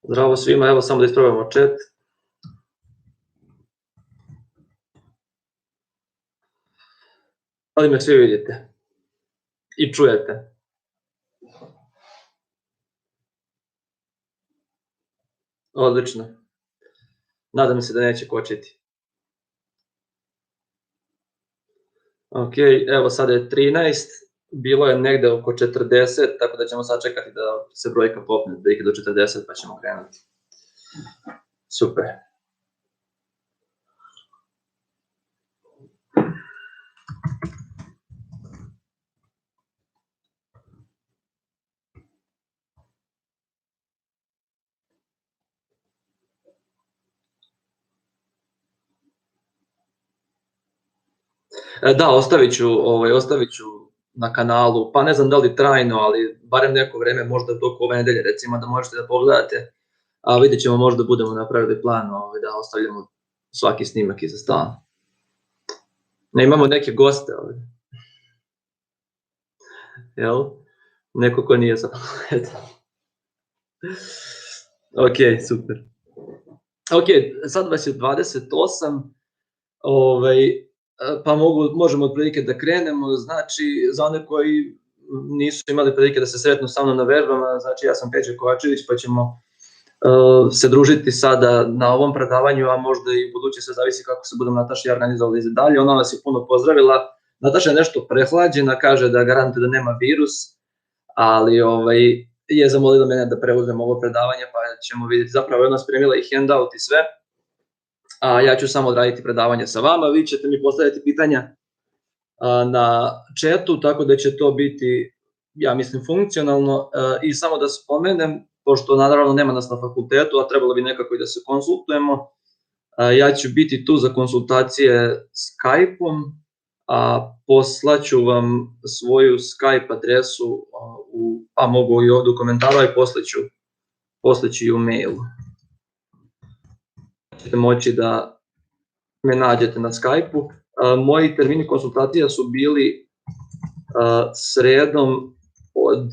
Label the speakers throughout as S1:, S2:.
S1: Zdravo svima, evo samo da ispravimo chat. Ali me svi vidite i čujete. Odlično. Nadam se da neće kočiti. Ok, evo sada je 13, bilo je negde oko 40, tako da ćemo sad čekati da se brojka popne do 40 pa ćemo krenuti. Super. Da, ostavit ću na kanalu, pa ne znam da li trajno, ali barem neko vreme, možda toliko ove nedelje recimo, da možete da pogledate, a vidjet ćemo, možda budemo napravili plan da ostavljamo svaki snimak iza stalno. Ne, imamo neke goste ovdje. Jel? Neko ko nije sad. Ok, super. Ok, sad vas je 28, pa možemo otprilike da krenemo. Znači, za one koji nisu imali prilike da se sretnu sa mnom na vežbama, znači ja sam Peđa Kovačević, pa ćemo se družiti sada na ovom predavanju, a možda i u buduće, se zavisi kako se budemo Nataša i ja organizovali za dalje. Ona vas je puno pozdravila. Nataša je nešto prehlađena, kaže da garantuje da nema virus, ali je zamolila mene da preuzmem ovo predavanje, pa ćemo vidjeti. Zapravo je ona spremila i handout i sve, a ja ću samo odraditi predavanje sa vama. Vi ćete mi postaviti pitanja na chatu, tako da će to biti, ja mislim, funkcionalno. I samo da spomenem, pošto naravno nema nas na fakultetu, a trebalo bi nekako i da se konsultujemo, ja ću biti tu za konsultacije Skype-om, a poslaću vam svoju Skype adresu, pa mogu i ovdje u komentaru, i poslaću i u mailu. Ćete moći da me nađete na Skype-u. Moji termini konsultacija su bili sredom od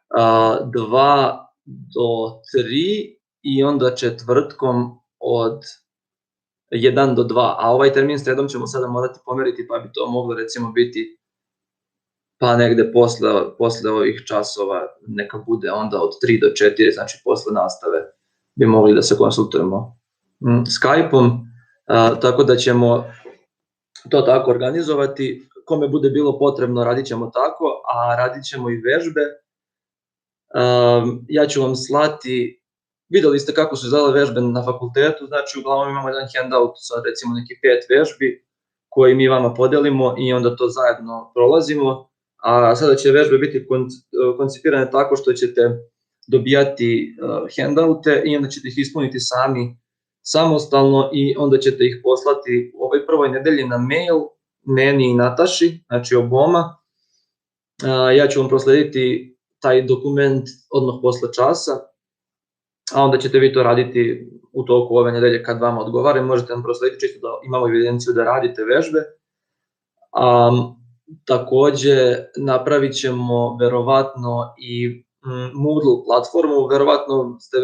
S1: 2 do 3 i onda četvrtkom od 1 do 2, a ovaj termin sredom ćemo sada morati pomeriti, pa bi to moglo recimo biti pa negde posle ovih časova, neka bude onda od 3 do 4, znači posle nastave bi mogli da se konsultujemo Skype-om, tako da ćemo to tako organizovati. Kome bude bilo potrebno, radit ćemo tako, a radit ćemo i vežbe. Ja ću vam slati, videli ste kako su izgledale vežbe na fakultetu, znači uglavnom imamo jedan handout sa recimo nekih 5 vežbi koji mi vama podelimo i onda to zajedno prolazimo, a sada će vežbe biti koncipirane tako što ćete dobijati handoute i onda ćete ih ispuniti sami samostalno i onda ćete ih poslati u ovoj prvoj nedelji na mail meni i Nataši, znači oboma. Ja ću vam proslediti taj dokument odmah posle časa, a onda ćete vi to raditi u toku ove nedelje kad vama odgovara. Možete nam proslediti čisto da imamo evidenciju da radite vežbe. Takođe, napravit ćemo verovatno i Moodle platformu, verovatno ste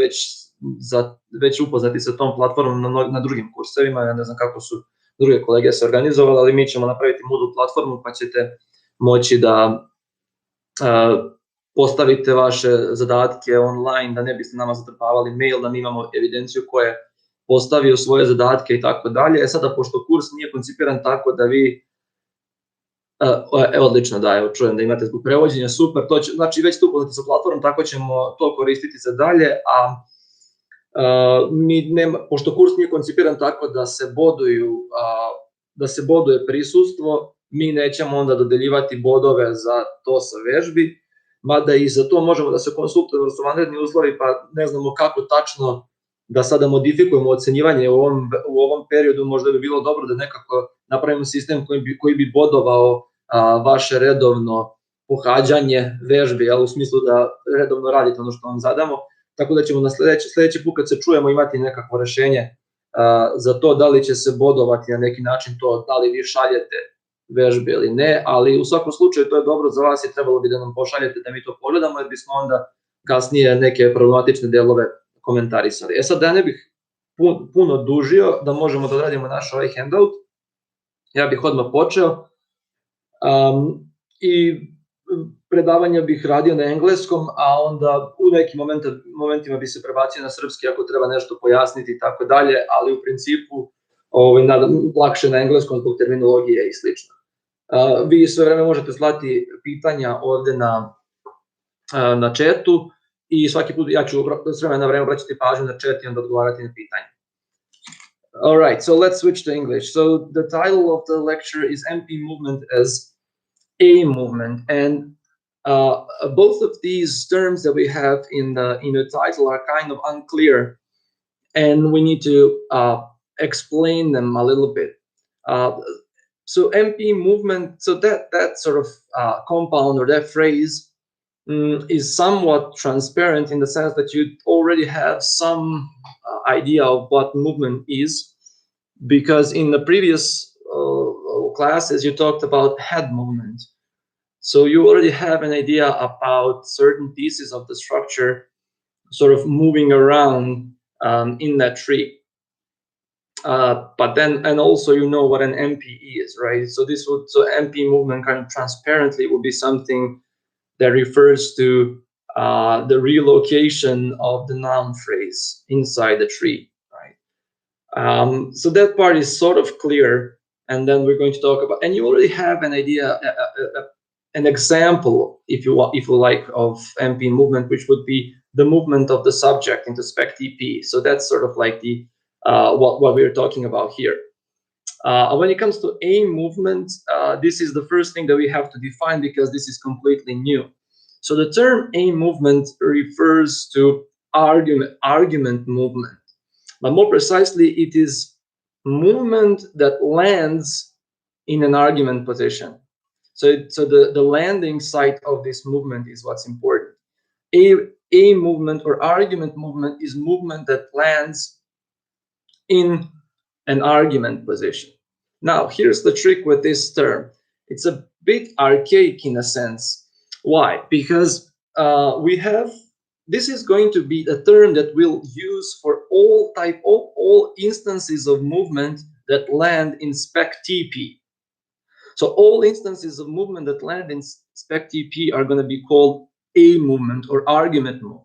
S1: već upoznati sa tom platformom na drugim kursevima, ja ne znam kako su druge kolege se organizovali, ali mi ćemo napraviti Moodle platformu pa ćete moći da postavite vaše zadatke online, da ne biste nama zatrpavali mail, da mi imamo evidenciju ko je postavio svoje zadatke i tako dalje. Sada, pošto kurs nije koncipiran tako da vi, odlično, da, evo čujem da imate zbog prevođenja, super, znači već tu upoznate sa platformom, tako ćemo to koristiti za dalje, a pošto kurs nije koncipiran tako da se boduje prisustvo, mi nećemo onda dodeljivati bodove za to sa vežbi, mada i za to možemo da se konsultujemo, da su vanredni uslovi, pa ne znamo kako tačno da sada modifikujemo ocenjivanje u ovom periodu. Možda bi bilo dobro da nekako napravimo sistem koji bi bodovao vaše redovno pohađanje vežbi, u smislu da redovno radite ono što vam zadamo, tako da ćemo na sledeći put kad se čujemo imati nekakvo rešenje za to da li će se bodovati na neki način to, da li vi šaljete vežbe ili ne, ali u svakom slučaju to je dobro za vas i trebalo bi da nam pošaljete da mi to pogledamo, jer bismo onda kasnije neke problematične delove komentarisali. Sad da ne bih puno dužio, da možemo da radimo naš ovaj handout, ja bih odmah počeo i predavanja bih radio na engleskom, a onda u nekim momentima bi se prebacio na srpski ako treba nešto pojasniti i tako dalje, ali u principu lakše na engleskom zbog terminologije i slično. Vi sve vreme možete slati pitanja ovde na chatu i svaki put ja ću s vremena na vreme obraćati pažnju na chat i onda odgovarati na pitanje. All right, so let's switch to English. So the title of the lecture is MP movement as a movement, and both of these terms that we have in the title are kind of unclear, and we need to explain them a little bit. So MP movement, so that sort of compound or that phrase is somewhat transparent in the sense that you already have some idea of what movement is, because in the previous classes you talked about head movement. So you already have an idea about certain pieces of the structure sort of moving around in that tree. But then, and also you know what an MP is, right? So MP movement kind of transparently would be something that refers to the relocation of the noun phrase inside the tree, right? So that part is sort of clear, and then we're going to talk about, and you already have an idea, an example, if you like, of MP movement, which would be the movement of the subject into spec TP. So that's sort of like the what we're talking about here. When it comes to a movement, this is the first thing that we have to define because this is completely new. So the term a movement refers to argument movement, but more precisely, it is movement that lands in an argument position. So the landing site of this movement is what's important. A movement or argument movement is movement that lands in an argument position. Now, here's the trick with this term. It's a bit archaic in a sense. Why? Because this is going to be a term that we'll use for all instances of movement that land in spec TP. So all instances of movement that land in spec TP are going to be called a movement or argument movement.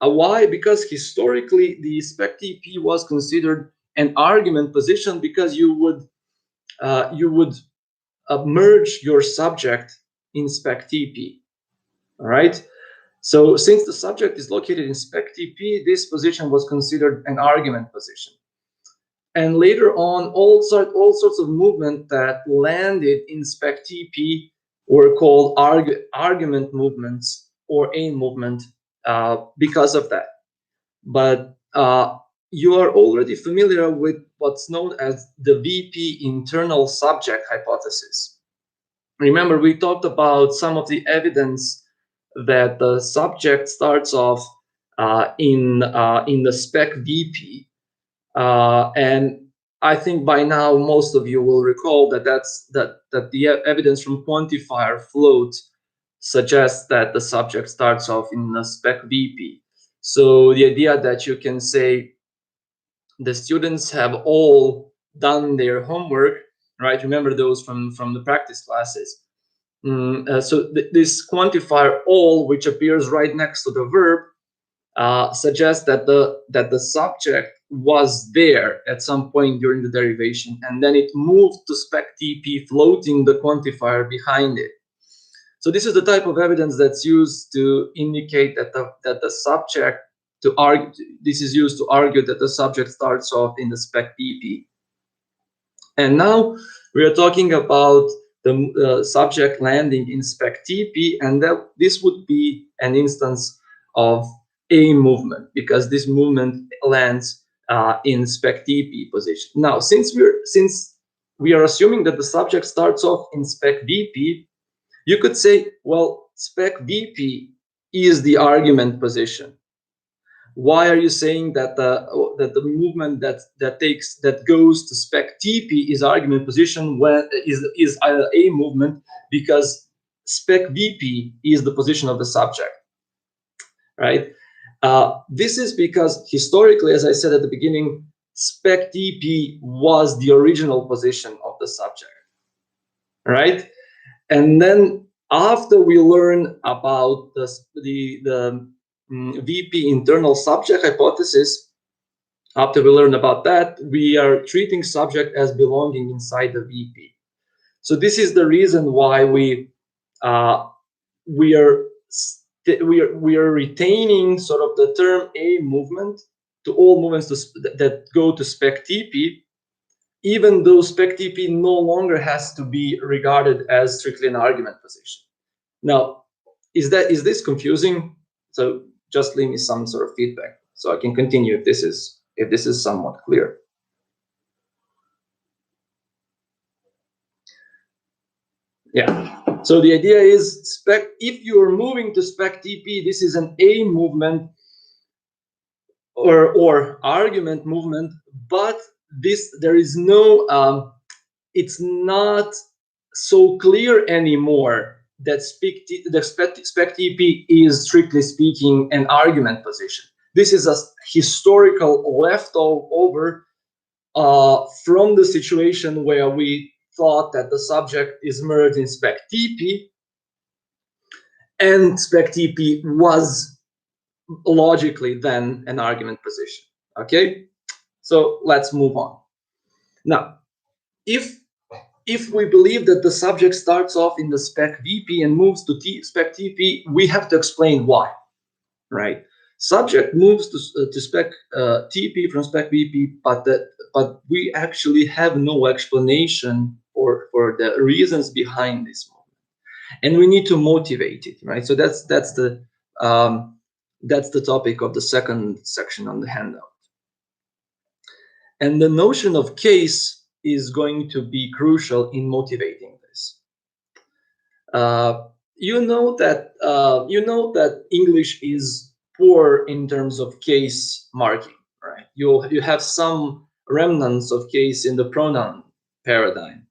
S1: Why? Because historically the spec TP was considered an argument position because you would merge your subject in spec TP. All right. So since the subject is located in spec TP, this position was considered an argument position. And later on, all sorts of movement that landed in spec TP were called argument movements or a movement because of that. But you are already familiar with what's known as the VP internal subject hypothesis. Remember, we talked about some of the evidence that the subject starts off in the spec VP. And I think by now most of you will recall that the evidence from quantifier float suggests that the subject starts off in the spec VP. So the idea that you can say the students have all done their homework, right? Remember those from the practice classes. So this quantifier all, which appears right next to the verb, suggests that the subject was there at some point during the derivation, and then it moved to spec TP, floating the quantifier behind it. So this is the type of evidence that's used to indicate that the subject this is used to argue that the subject starts off in the spec TP. And now we are talking about the subject landing in spec TP, and that this would be an instance of a movement because this movement lands in spec TP position. Now, since we are assuming that the subject starts off in spec VP, you could say, well, spec VP is the argument position. Why are you saying that the movement that goes to spec TP is argument position when is a movement? Because spec VP is the position of the subject, right? This is because historically, as I said at the beginning, spec TP was the original position of the subject, right? And then after we learn about the VP internal subject hypothesis, after we learn about that, we are treating subject as belonging inside the VP. So this is the reason why we are retaining sort of the term A movement to all movements that go to spec TP, even though spec TP no longer has to be regarded as strictly an argument position. Now, is this confusing? So just leave me some sort of feedback so I can continue if this is somewhat clear. Yeah. So the idea is if you're moving to spec TP, this is an A movement or argument movement, but there is no it's not so clear anymore that spec TP is strictly speaking an argument position. This is a historical leftover from the situation where we thought that the subject is merged in spec TP, and spec TP was logically then an argument position. Okay, so let's move on. Now, if we believe that the subject starts off in the spec VP and moves to spec TP, we have to explain why, right? Subject moves to spec TP from spec VP, but we actually have no explanation for the reasons behind this movement, and we need to motivate it, right? So that's the topic of the second section on the handout. And the notion of case is going to be crucial in motivating this. You know that English is poor in terms of case marking, right? You have some remnants of case in the pronoun paradigm,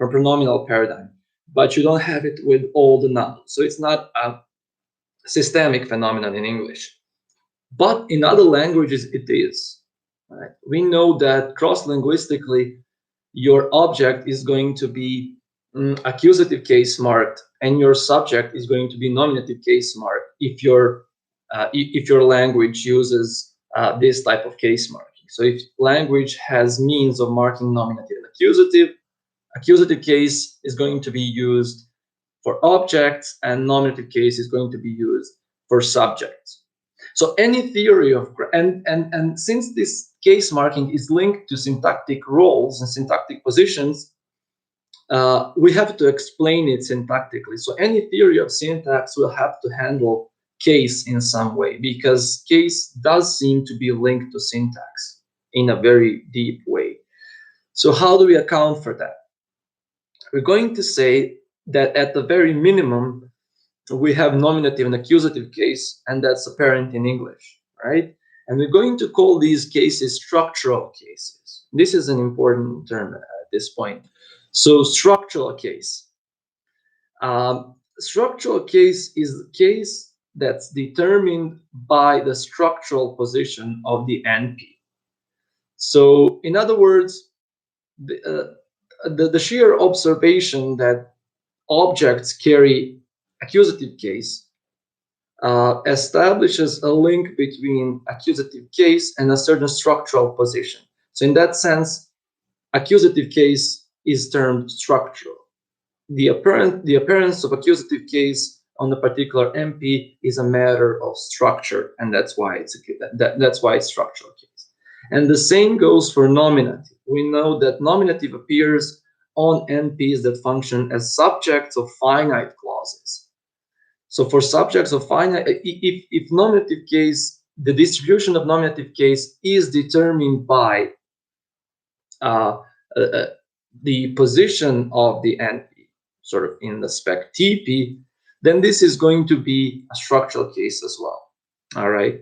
S1: or pronominal paradigm, but you don't have it with all the nouns. So it's not a systemic phenomenon in English, but in other languages it is. Right? We know that cross-linguistically, your object is going to be accusative case marked, and your subject is going to be nominative case marked if your language uses this type of case marking. So if language has means of marking nominative and accusative case is going to be used for objects, and nominative case is going to be used for subjects. So any theory of, and since this case marking is linked to syntactic roles and syntactic positions, we have to explain it syntactically. So any theory of syntax will have to handle case in some way, because case does seem to be linked to syntax in a very deep way. So how do we account for that? We're going to say that at the very minimum, we have nominative and accusative case, and that's apparent in English, right? And we're going to call these cases structural cases. This is an important term at this point. So structural case. Structural case is the case that's determined by the structural position of the NP. So in other words, the sheer observation that objects carry accusative case establishes a link between accusative case and a certain structural position. So in that sense, accusative case is termed structural. The appearance of accusative case on a particular NP is a matter of structure, and that's why it's structural case. And the same goes for nominative. We know that nominative appears on NPs that function as subjects of finite clauses. So for subjects of finite, if nominative case, the distribution of nominative case is determined by the position of the NP, sort of in the spec TP, then this is going to be a structural case as well. All right.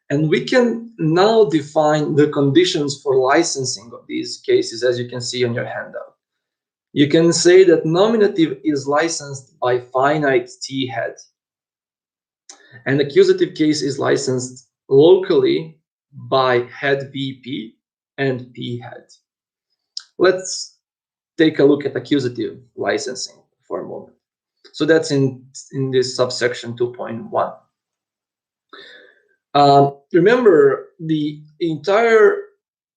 S1: And we can now define the conditions for licensing of these cases, as you can see on your handout. You can say that nominative is licensed by finite T head, and accusative case is licensed locally by head VP and P head. Let's take a look at accusative licensing for a moment. So that's in this subsection 2.1. Remember, the entire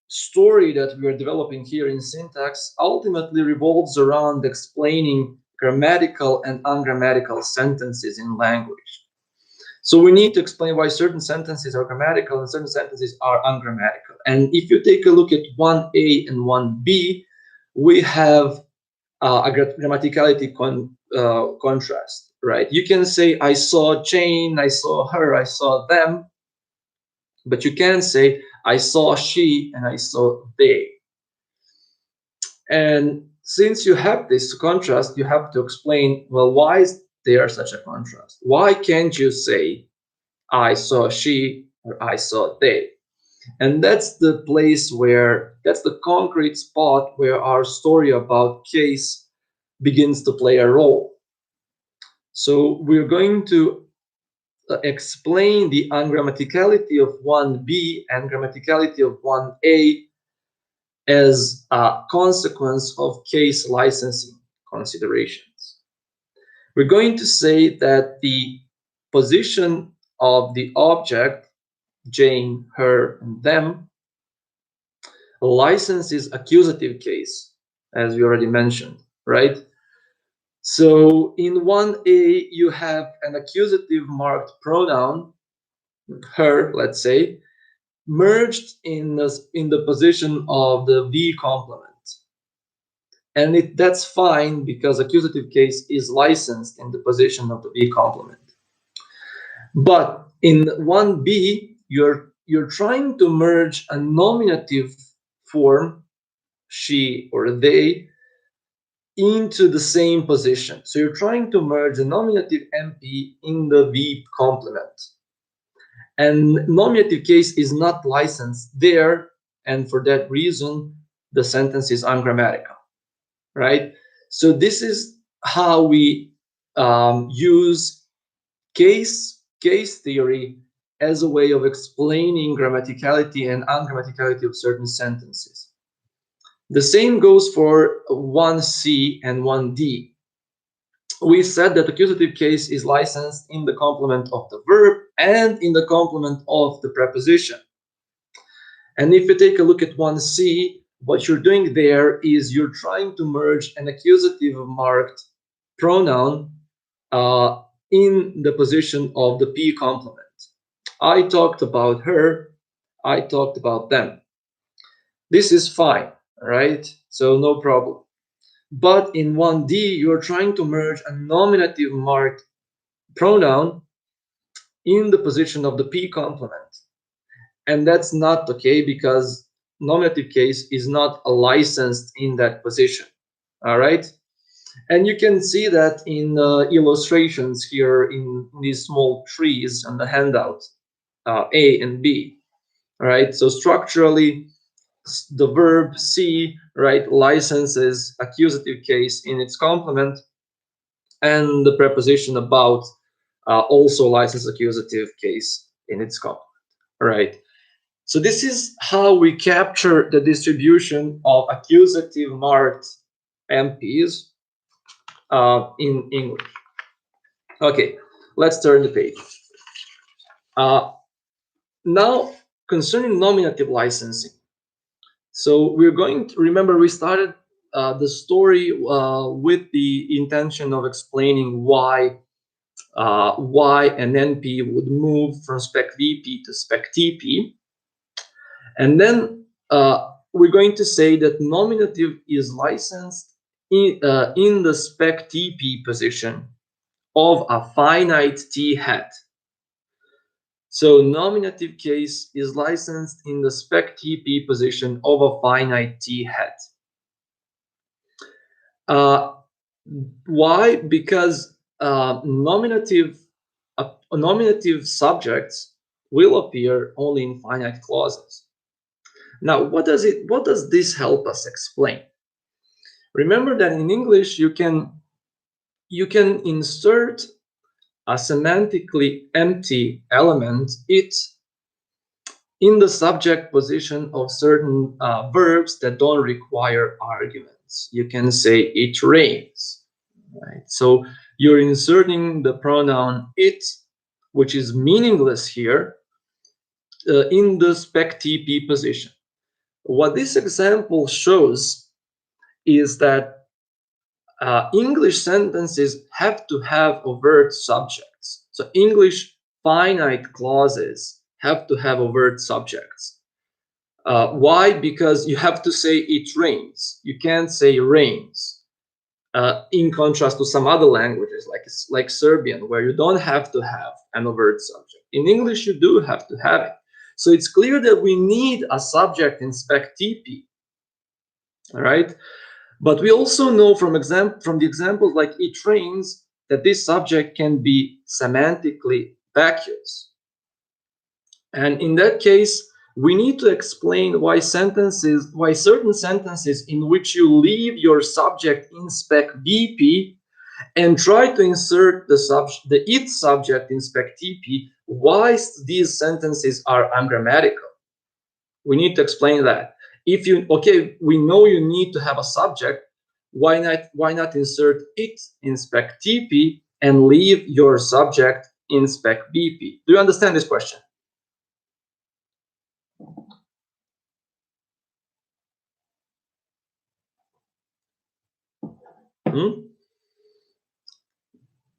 S1: story that we are developing here in syntax ultimately revolves around explaining grammatical and ungrammatical sentences in language. So we need to explain why certain sentences are grammatical and certain sentences are ungrammatical. And if you take a look at 1a and 1b, we have a grammaticality contrast, right? You can say, I saw Jane, I saw her, I saw them, but you can say, I saw she and I saw they. And since you have this contrast, you have to explain, well, why is there such a contrast? Why can't you say, I saw she or I saw they? And that's the place where, that's the concrete spot where our story about case begins to play a role. So we're going to explain the ungrammaticality of 1b and grammaticality of 1a as a consequence of case licensing considerations. We're going to say that the position of the object, Jane, her, and them, licenses accusative case, as we already mentioned, right? So in 1a, you have an accusative marked pronoun, her, let's say, merged in the position of the V complement. And that's fine because accusative case is licensed in the position of the V complement. But in 1b, you're trying to merge a nominative form, she or they, into the same position. So you're trying to merge the nominative MP in the V complement. And nominative case is not licensed there, and for that reason, the sentence is ungrammatical, right? So this is how we use case theory as a way of explaining grammaticality and ungrammaticality of certain sentences. The same goes for 1c and 1d. We said that accusative case is licensed in the complement of the verb and in the complement of the preposition. And if you take a look at 1c, what you're doing there is you're trying to merge an accusative marked pronoun in the position of the P complement. I talked about her, I talked about them. This is fine, right? So no problem. But in 1d, you're trying to merge a nominative marked pronoun in the position of the P complement. And that's not okay because nominative case is not licensed in that position. All right. And you can see that in illustrations here in these small trees on the handout, A and B. All right. So structurally, the verb see, right, licenses accusative case in its complement, and the preposition about also licenses accusative case in its complement. All right. So this is how we capture the distribution of accusative marked MPs in English. Okay, let's turn the page. Now, concerning nominative licensing. So we're going to remember we started the story with the intention of explaining why an NP would move from spec VP to spec TP. And then we're going to say that nominative is licensed in the spec TP position of a finite T hat. So nominative case is licensed in the spec TP position of a finite T hat. Why? Because nominative subjects will appear only in finite clauses. Now, what does this help us explain? Remember that in English you can insert a semantically empty element, it, in the subject position of certain verbs that don't require arguments. You can say it rains, right? So you're inserting the pronoun it, which is meaningless here, in the spec TP position. What this example shows is that English sentences have to have overt subjects. So English finite clauses have to have overt subjects. Why? Because you have to say it rains. You can't say rains. In contrast to some other languages like Serbian, where you don't have to have an overt subject. In English, you do have to have it. So it's clear that we need a subject in spec TP. All right. But we also know from the examples like it rains that this subject can be semantically vacuous. And in that case, we need to explain why certain sentences in which you leave your subject in spec BP and try to insert the it subject in spec TP, why these sentences are ungrammatical. We need to explain that. If you, okay, we know you need to have a subject, why not insert it in spec TP and leave your subject in spec BP? Do you understand this question?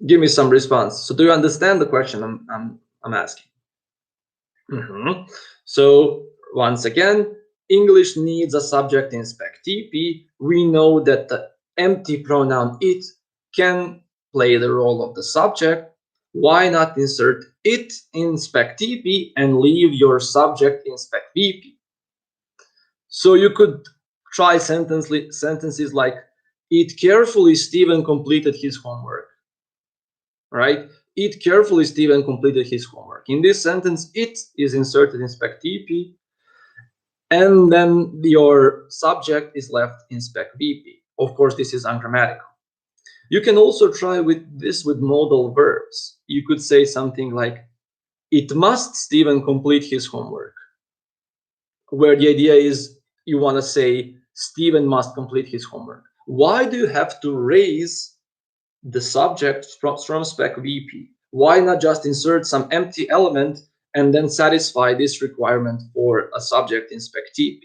S1: Give me some response. So do you understand the question I'm asking? So once again, English needs a subject in spec TP. We know that the empty pronoun it can play the role of the subject. Why not insert it in spec TP and leave your subject in spec BP? So you could try sentences like, it carefully Stephen completed his homework, right? It carefully Stephen completed his homework. In this sentence, it is inserted in spec TP, and then your subject is left in spec BP. Of course, this is ungrammatical. You can also try with modal verbs. You could say something like, it must Stephen complete his homework, where the idea is you want to say Stephen must complete his homework. Why do you have to raise the subject from spec VP? Why not just insert some empty element and then satisfy this requirement for a subject in spec TP?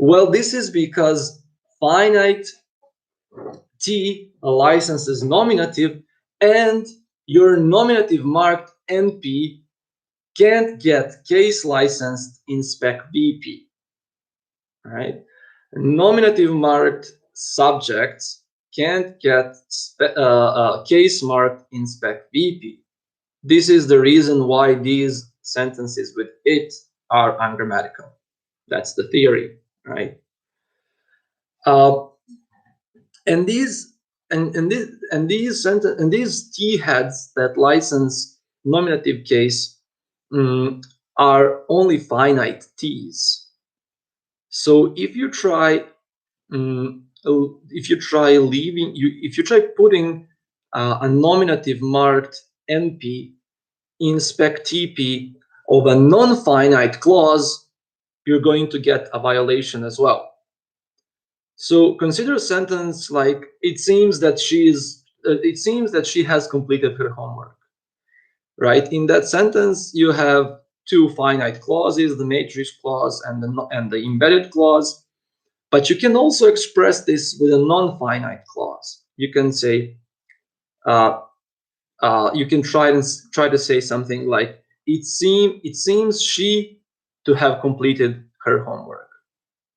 S1: Well, this is because finite T licenses nominative, and your nominative marked NP can't get case licensed in spec VP. All right? Nominative marked subjects can't get case marked in spec VP. This is the reason why these sentences with it are ungrammatical. That's the theory, right? And these T heads that license nominative case are only finite T's. So if you try putting a nominative marked NP in spec TP of a non-finite clause, you're going to get a violation as well. So consider a sentence like, it seems that she has completed her homework, right? In that sentence, you have two finite clauses, the matrix clause and the embedded clause. But you can also express this with a non-finite clause. You can say, you can try to say something like, it seems she to have completed her homework,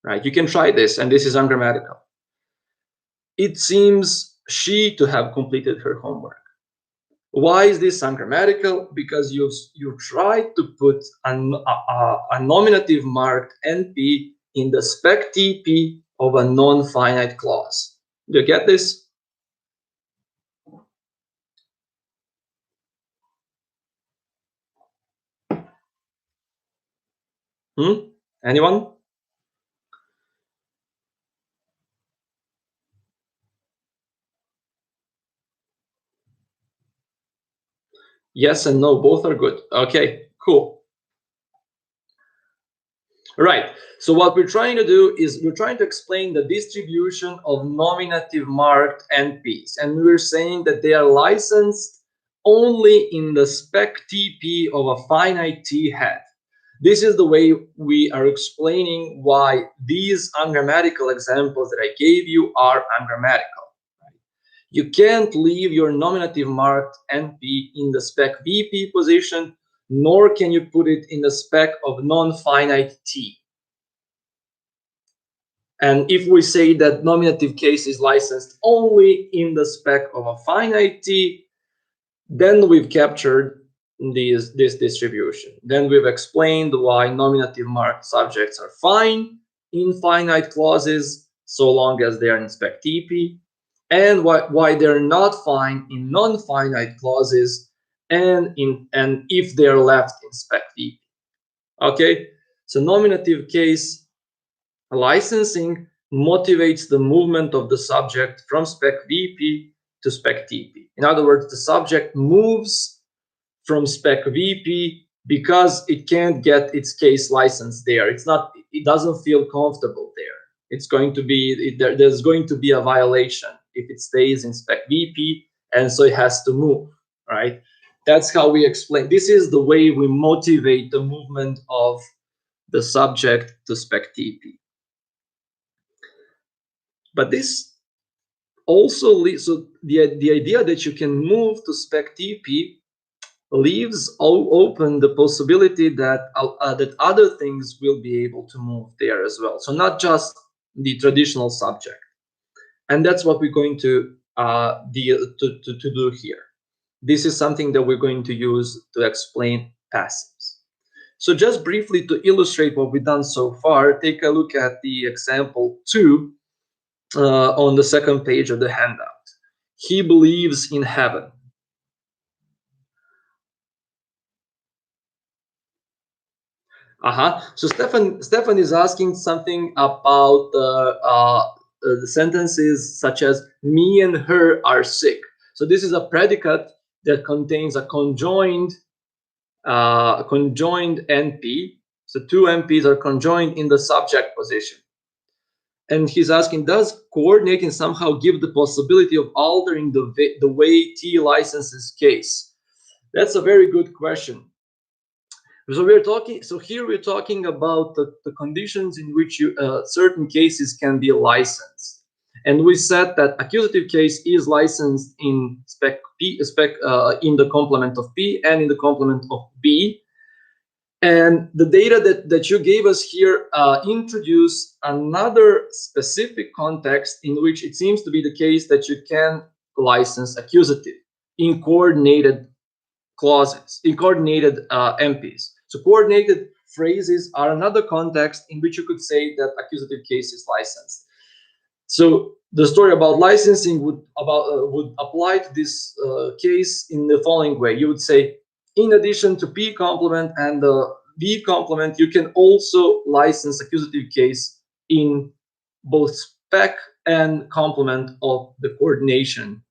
S1: right? You can try this, and this is ungrammatical. It seems she to have completed her homework. Why is this ungrammatical? Because you tried to put a nominative marked NP in the spec TP of a non-finite clause. Do you get this? Anyone? Yes and no, both are good. Okay, cool. Right. So what we're trying to do is we're trying to explain the distribution of nominative marked NPs. And we're saying that they are licensed only in the spec TP of a finite T hat. This is the way we are explaining why these ungrammatical examples that I gave you are ungrammatical. You can't leave your nominative marked NP in the spec VP position, nor can you put it in the spec of non-finite T. And if we say that nominative case is licensed only in the spec of a finite T, then we've captured this distribution. Then we've explained why nominative marked subjects are fine in finite clauses so long as they are in spec TP, and why they're not fine in non-finite clauses and if they're left in spec VP. Okay, so nominative case licensing motivates the movement of the subject from spec VP to spec TP. In other words, the subject moves from spec VP because it can't get its case license there. It doesn't feel comfortable there. It's going to be, there's going to be a violation if it stays in spec VP, and so it has to move, right? That's how we explain. This is the way we motivate the movement of the subject to spec TP. But this also leads, so the idea that you can move to spec TP leaves open the possibility that that other things will be able to move there as well. So not just the traditional subject, and that's what we're going to do here. This is something that we're going to use to explain passives. So just briefly to illustrate what we've done so far, take a look at the example 2 on the second page of the handout. He believes in heaven. So Stefan is asking something about the sentences such as "me and her are sick." So this is a predicate that contains a conjoined NP. So two NPs are conjoined in the subject position. And he's asking, does coordinating somehow give the possibility of altering the way T licenses case? That's a very good question. So here we're talking about the conditions in which certain cases can be licensed. And we said that accusative case is licensed in in the complement of P and in the complement of B. And the data that you gave us here introduce another specific context in which it seems to be the case that you can license accusative in coordinated clauses, in coordinated MPs. So coordinated phrases are another context in which you could say that accusative case is licensed. So the story about licensing would apply to this case in the following way. You would say, in addition to P complement and the B complement, you can also license accusative case in both spec and complement of the coordination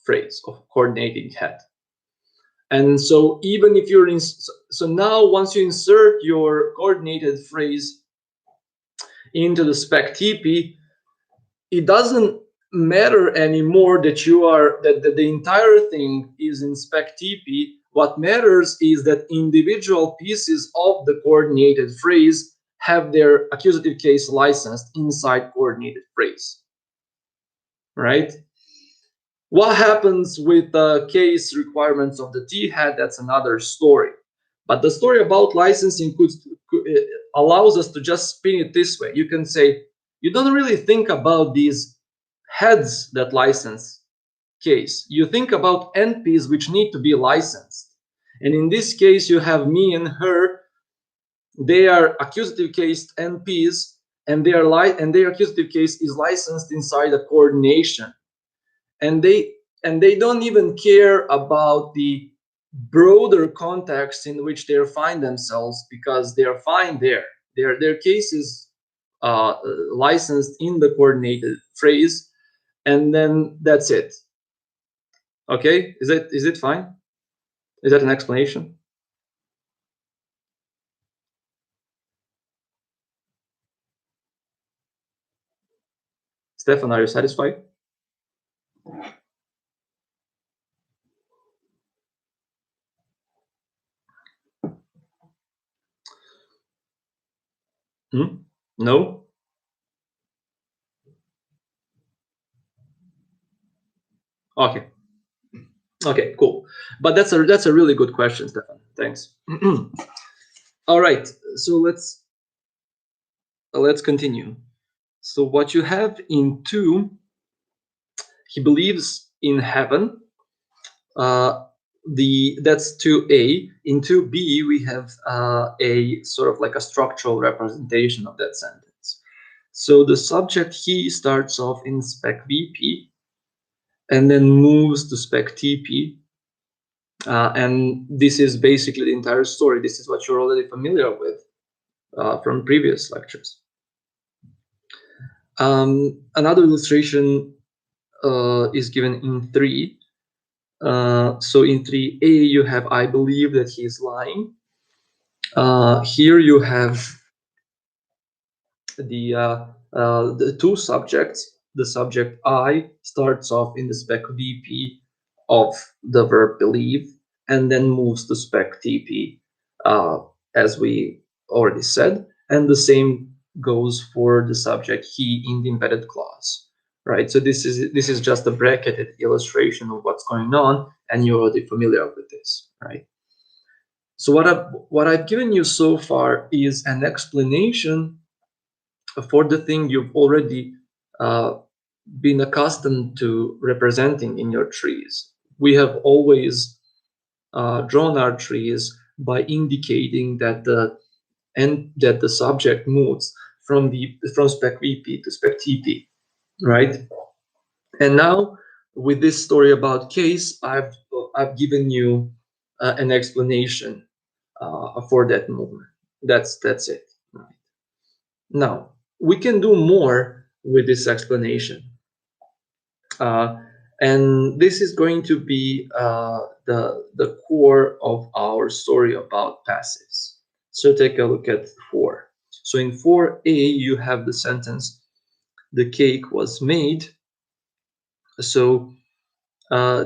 S1: phrase of coordinating head. And so even if you're in, so now once you insert your coordinated phrase into the spec TP, it doesn't matter anymore that that the entire thing is in spec TP. What matters is that individual pieces of the coordinated phrase have their accusative case licensed inside coordinated phrase, right? What happens with the case requirements of the T hat, that's another story. But the story about licensing allows us to just spin it this way. You can say, you don't really think about these heads that license case. You think about NPs which need to be licensed. And in this case, you have me and her. They are accusative case NPs, and their accusative case is licensed inside a coordination. And they don't even care about the broader context in which they find themselves, because they are fine there. Their case is licensed in the coordinated phrase, and then that's it. Okay, is it fine? Is that an explanation? Stefan, are you satisfied? No? Okay. Okay, cool. But that's a really good question, Stefan. Thanks. All right. So let's continue. So what you have in 2, he believes in heaven. That's 2a. In 2b, we have a sort of like a structural representation of that sentence. So the subject he starts off in spec VP and then moves to spec TP. And this is basically the entire story. This is what you're already familiar with from previous lectures. Another illustration is given in 3. So in 3a, you have I believe that he is lying. Here you have the 2 subjects. The subject I starts off in the spec VP of the verb believe and then moves to spec TP, as we already said. And the same goes for the subject he in the embedded clause, right? So this is just a bracketed illustration of what's going on, and you're already familiar with this, right? So what I've given you so far is an explanation for the thing you've already been accustomed to representing in your trees. We have always drawn our trees by indicating that the subject moves from spec VP to spec TP, right? And now with this story about case, I've given you an explanation for that movement. That's it. Right. Now we can do more with this explanation, and this is going to be the core of our story about passives. So take a look at 4. So in 4a, you have the sentence, the cake was made. So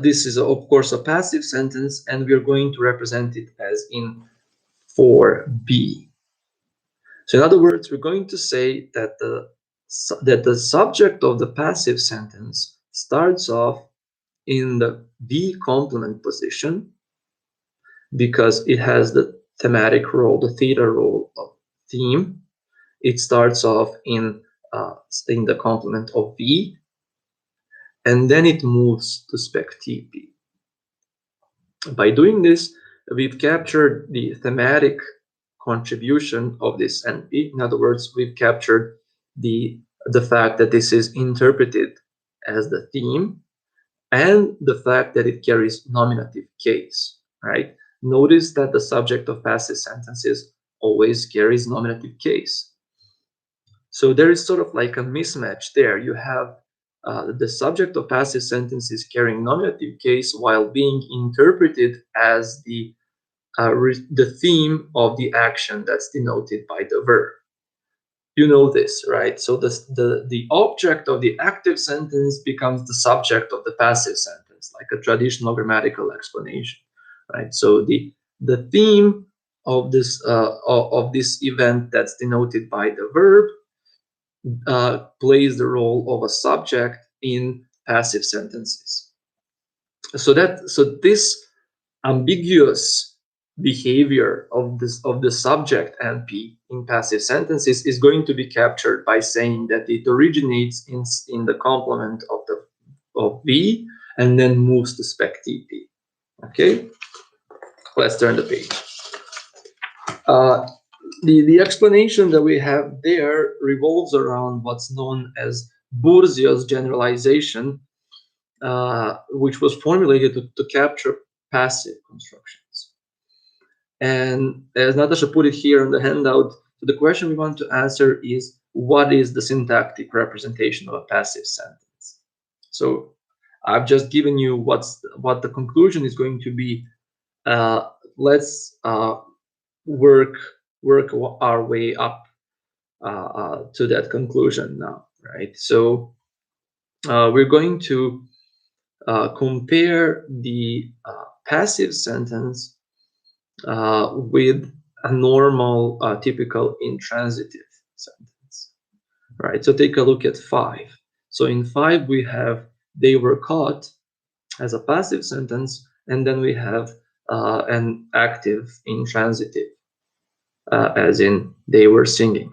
S1: this is, of course, a passive sentence, and we're going to represent it as in 4b. So in other words, we're going to say that the subject of the passive sentence starts off in the B complement position because it has the thematic role, the theta role of theme. It starts off in the complement of V, and then it moves to spec TP. By doing this, we've captured the thematic contribution of this NP. In other words, we've captured the fact that this is interpreted as the theme and the fact that it carries nominative case, right? Notice that the subject of passive sentences always carries nominative case. So there is sort of like a mismatch there. You have the subject of passive sentences carrying nominative case while being interpreted as the theme of the action that's denoted by the verb. You know this, right? So the object of the active sentence becomes the subject of the passive sentence, like a traditional grammatical explanation, right? So the theme of this event that's denoted by the verb plays the role of a subject in passive sentences. So this ambiguous behavior of the subject NP in passive sentences is going to be captured by saying that it originates in the complement of V and then moves to spec TP. Okay, let's turn the page. The explanation that we have there revolves around what's known as Bourdieu's generalization, which was formulated to capture passive constructions. And as Natasha put it here in the handout, so the question we want to answer is, what is the syntactic representation of a passive sentence? So I've just given you what the conclusion is going to be. Let's work our way up to that conclusion now, right? So we're going to compare the passive sentence with a normal, typical intransitive sentence, right? So take a look at 5. So in 5, we have they were caught as a passive sentence, and then we have an active intransitive, as in they were singing.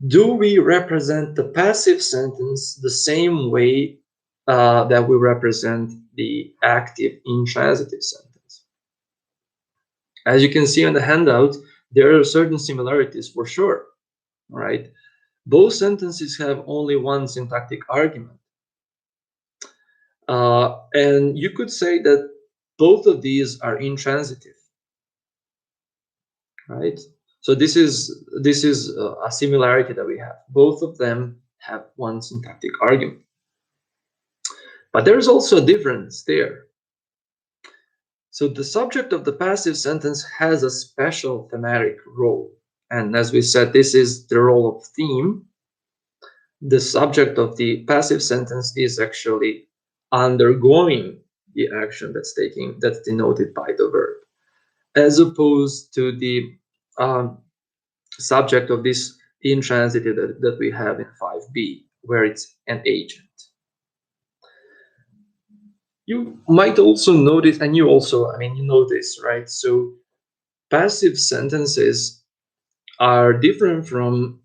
S1: Do we represent the passive sentence the same way that we represent the active intransitive sentence? As you can see on the handout, there are certain similarities for sure, right? Both sentences have only one syntactic argument. And you could say that both of these are intransitive, right? So this is a similarity that we have. Both of them have one syntactic argument. But there's also a difference there. So the subject of the passive sentence has a special thematic role. And as we said, this is the role of theme. The subject of the passive sentence is actually undergoing the action that's denoted by the verb, as opposed to the subject of this intransitive that we have in 5b, where it's an agent. You might also notice, and you also, you know this, right? So passive sentences are different from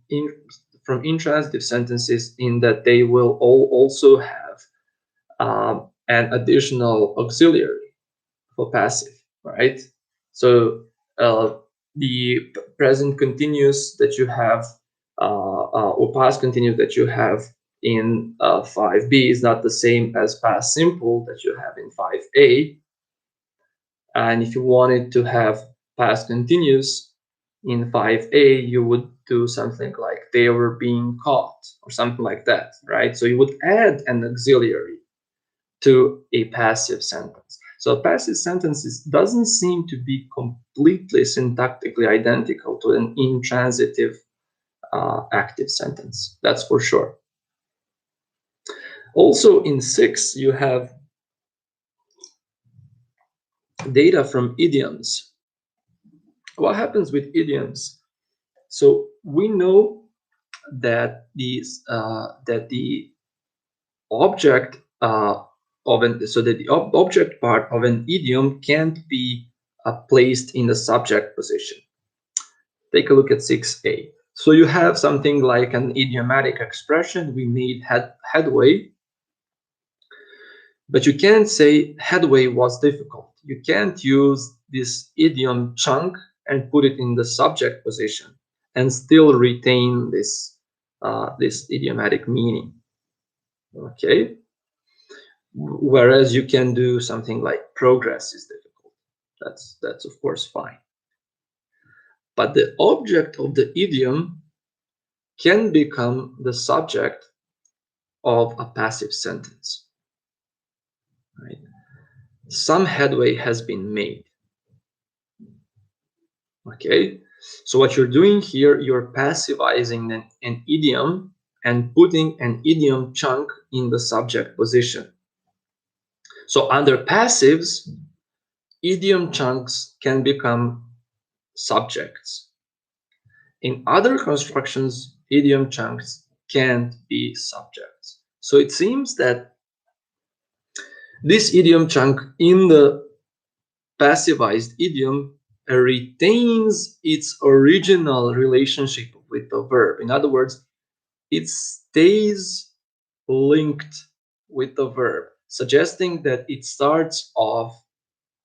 S1: intransitive sentences in that they will also have an additional auxiliary for passive, right? So the present continuous that you have or past continuous that you have in 5b is not the same as past simple that you have in 5a. And if you wanted to have past continuous in 5a, you would do something like they were being caught or something like that, right? So you would add an auxiliary to a passive sentence. So a passive sentence doesn't seem to be completely syntactically identical to an intransitive active sentence. That's for sure. Also in 6, you have data from idioms. What happens with idioms? So we know that the object the object part of an idiom can't be placed in the subject position. Take a look at 6a. So you have something like an idiomatic expression, we made headway, but you can't say headway was difficult. You can't use this idiom chunk and put it in the subject position and still retain this idiomatic meaning. Okay. Whereas you can do something like progress is difficult. That's of course fine. But the object of the idiom can become the subject of a passive sentence. Right? Some headway has been made. Okay, so what you're doing here, you're passivizing an idiom and putting an idiom chunk in the subject position. So under passives, idiom chunks can become subjects. In other constructions, idiom chunks can't be subjects. So it seems that this idiom chunk in the passivized idiom retains its original relationship with the verb. In other words, it stays linked with the verb, suggesting that it starts off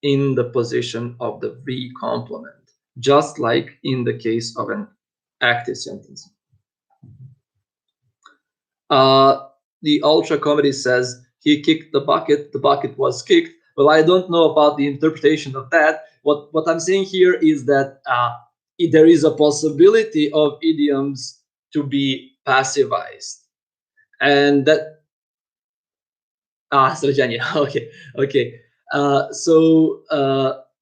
S1: in the position of the V complement, just like in the case of an active sentence. The Ultra Comedy says he kicked the bucket was kicked. Well, I don't know about the interpretation of that. What I'm saying here is that there is a possibility of idioms to be passivized, and that Srijan, yeah, okay. So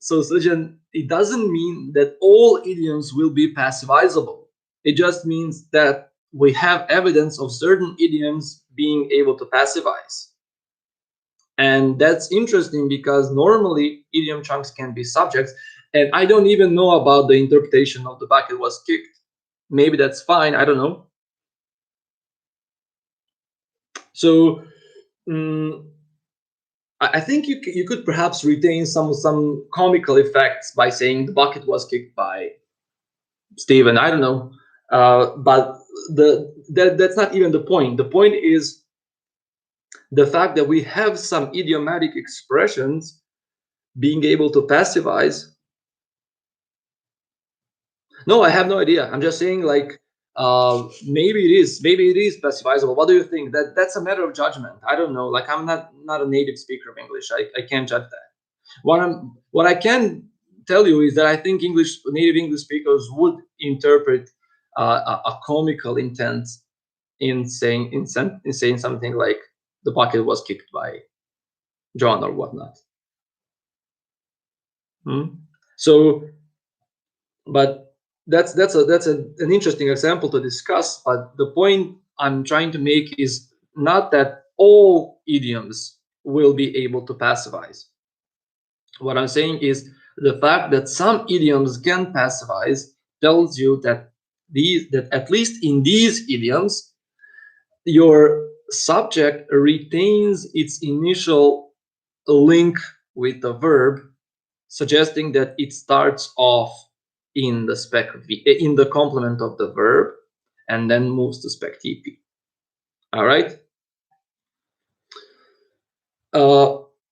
S1: Srijan, it doesn't mean that all idioms will be passivizable. It just means that we have evidence of certain idioms being able to passivize. And that's interesting because normally idiom chunks can be subjects, and I don't even know about the interpretation of the bucket was kicked. Maybe that's fine, I don't know. So I think you could perhaps retain some comical effects by saying the bucket was kicked by Steven. I don't know, but that's not even the point. The point is the fact that we have some idiomatic expressions being able to passivize. No, I have no idea. I'm just saying, like, maybe it is passivizable. What do you think? That's a matter of judgment. I don't know. Like, I'm not a native speaker of English. I can't judge that. What I can tell you is that I think native English speakers would interpret a comical intent in saying something like the bucket was kicked by John or whatnot. So, but that's an interesting example to discuss. But the point I'm trying to make is not that all idioms will be able to passivize. What I'm saying is the fact that some idioms can passivize tells you that at least in these idioms, your subject retains its initial link with the verb, suggesting that it starts off in the complement of the verb and then moves to spec TP. All right.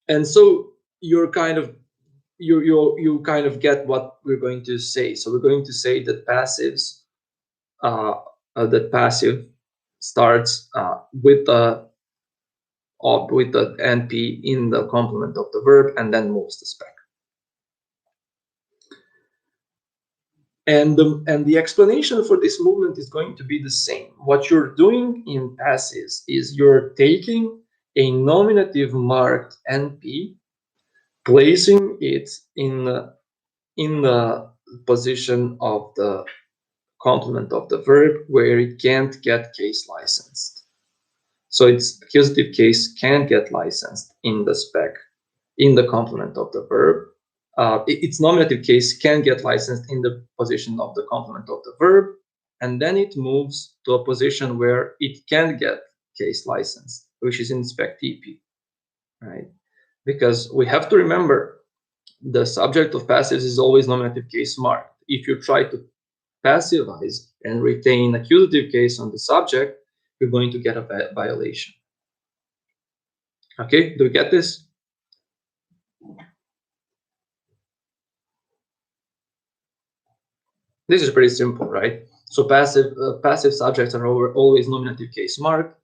S1: And so you're kind of you kind of get what we're going to say. So we're going to say that passives passive starts with the NP in the complement of the verb and then moves to spec. And the explanation for this movement is going to be the same. What you're doing in passives is you're taking a nominative marked NP, placing it in the position of the complement of the verb where it can't get case licensed. So its accusative case can get licensed in the spec, in the complement of the verb. Its nominative case can get licensed in the position of the complement of the verb, and then it moves to a position where it can get case licensed, which is in spec TP, right? Because we have to remember the subject of passives is always nominative case marked. If you try to passivize and retain accusative case on the subject, you're going to get a violation. Okay, do we get this? This is pretty simple, right? So passive subjects are always nominative case marked,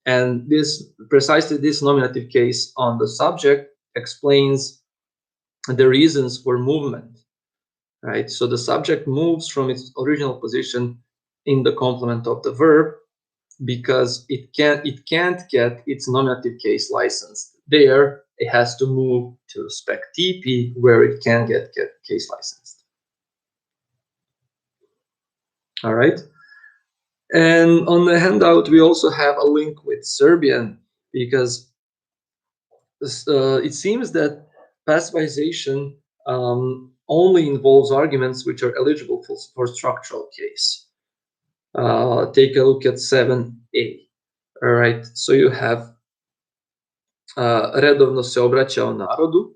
S1: and precisely this nominative case on the subject explains the reasons for movement, right? So the subject moves from its original position in the complement of the verb because it can't get its nominative case licensed. There, it has to move to spec TP where it can get case licensed. All right. And on the handout, we also have a link with Serbian because it seems that passivization only involves arguments which are eligible for structural case. Take a look at 7a. All right, so you have redovno se obraćao narodu,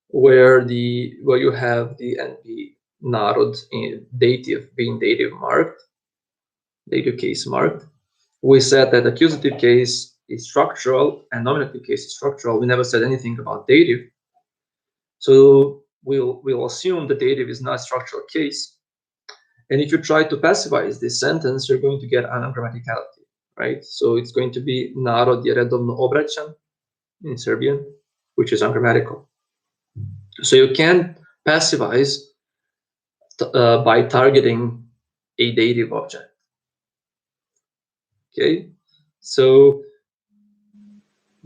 S1: where you have the NP narod in dative being dative marked, dative case marked. We said that accusative case is structural and nominative case is structural. We never said anything about dative. So we'll assume the dative is not a structural case. And if you try to passivize this sentence, you're going to get anagrammaticality, right? So it's going to be narod je redovno obraćan in Serbian, which is ungrammatical. So you can passivize by targeting a dative object. Okay, so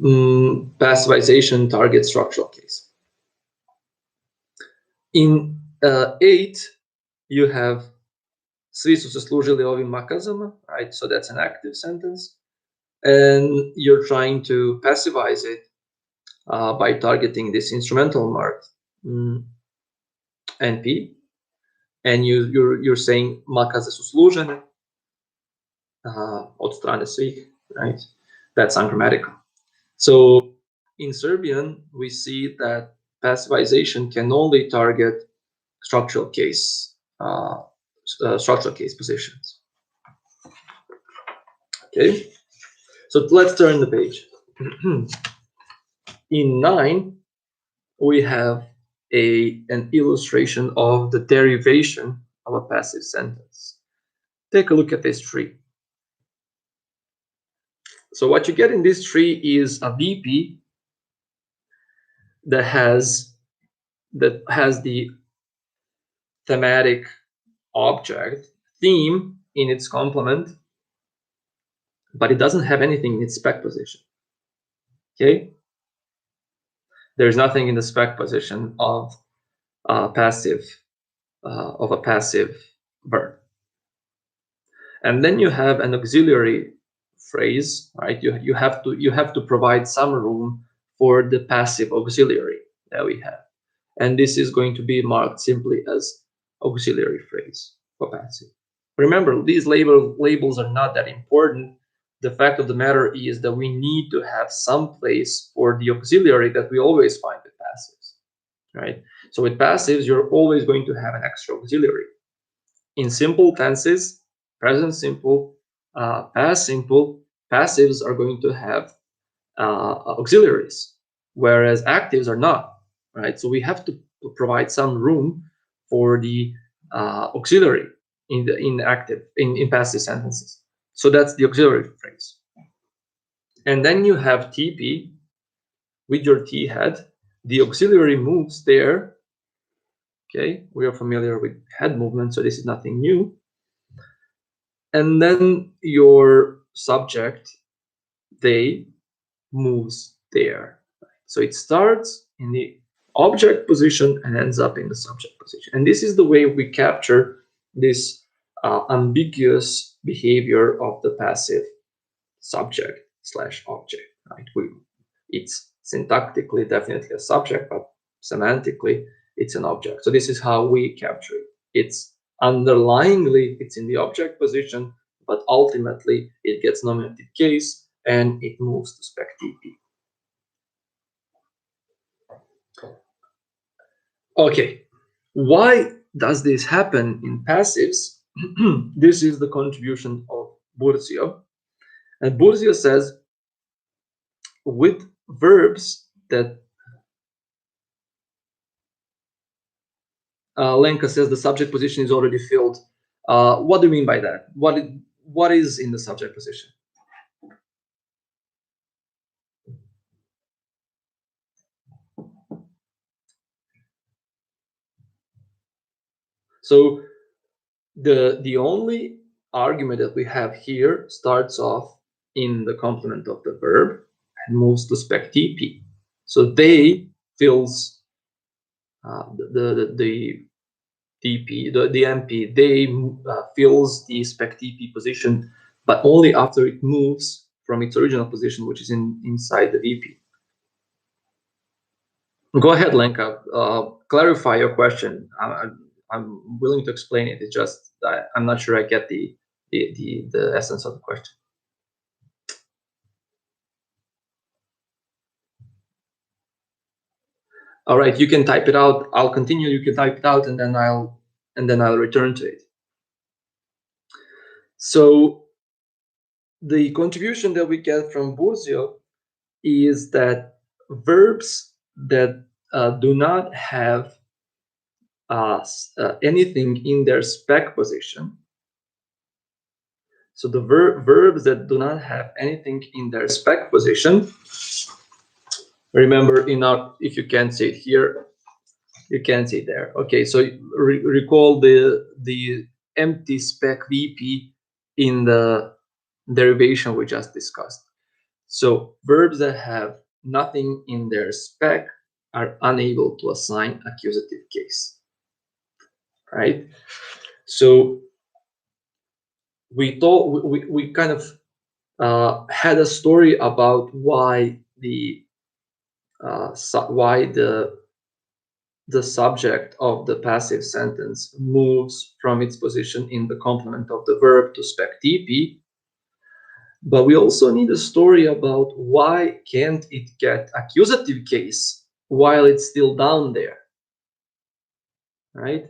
S1: passivization targets structural case. In 8, you have svi su se služili ovim makazama, right? So that's an active sentence. And you're trying to passivize it by targeting this instrumental marked NP. And you're saying makaze su služene od strane svih, right? That's ungrammatical. So in Serbian, we see that passivization can only target structural case positions. Okay, so let's turn the page. In 9, we have an illustration of the derivation of a passive sentence. Take a look at this tree. So what you get in this tree is a VP that has the thematic object theme in its complement, but it doesn't have anything in its spec position. Okay, there's nothing in the spec position of a passive verb. And then you have an auxiliary phrase, right? You have to provide some room for the passive auxiliary that we have, and this is going to be marked simply as auxiliary phrase for passive. Remember, these labels are not that important. The fact of the matter is that we need to have some place for the auxiliary that we always find with passives, right? So with passives, you're always going to have an extra auxiliary. In simple tenses, present simple, past simple, passives are going to have auxiliaries, whereas actives are not, right? So we have to provide some room for the auxiliary in passive sentences. So that's the auxiliary phrase. And then you have TP with your T head. The auxiliary moves there. Okay, we are familiar with head movement, so this is nothing new. And then your subject, they, moves there. So it starts in the object position and ends up in the subject position. And this is the way we capture this ambiguous behavior of the passive subject / object, right? It's syntactically definitely a subject, but semantically it's an object. So this is how we capture it. It's underlyingly, it's in the object position, but ultimately it gets nominative case and it moves to spec TP. Okay, why does this happen in passives? This is the contribution of Burzio. And Burzio says, with verbs that Lenka says the subject position is already filled. What do you mean by that? What is in the subject position? So the only argument that we have here starts off in the complement of the verb and moves to spec TP. So they fills the TP, the MP, they fills the spec TP position, but only after it moves from its original position, which is inside the VP. Go ahead, Lenka. Clarify your question. I'm willing to explain it. It's just I'm not sure I get the essence of the question. All right, you can type it out. I'll continue. You can type it out, and then I'll return to it. So the contribution that we get from Burzio is that verbs that do not have anything in their spec position. So the verbs that do not have anything in their spec position. Remember, if you can't see it here, you can see it there. Okay, so recall the empty spec VP in the derivation we just discussed. So verbs that have nothing in their spec are unable to assign accusative case, right? So we kind of had a story about why the subject of the passive sentence moves from its position in the complement of the verb to spec TP. But we also need a story about why can't it get accusative case while it's still down there, right?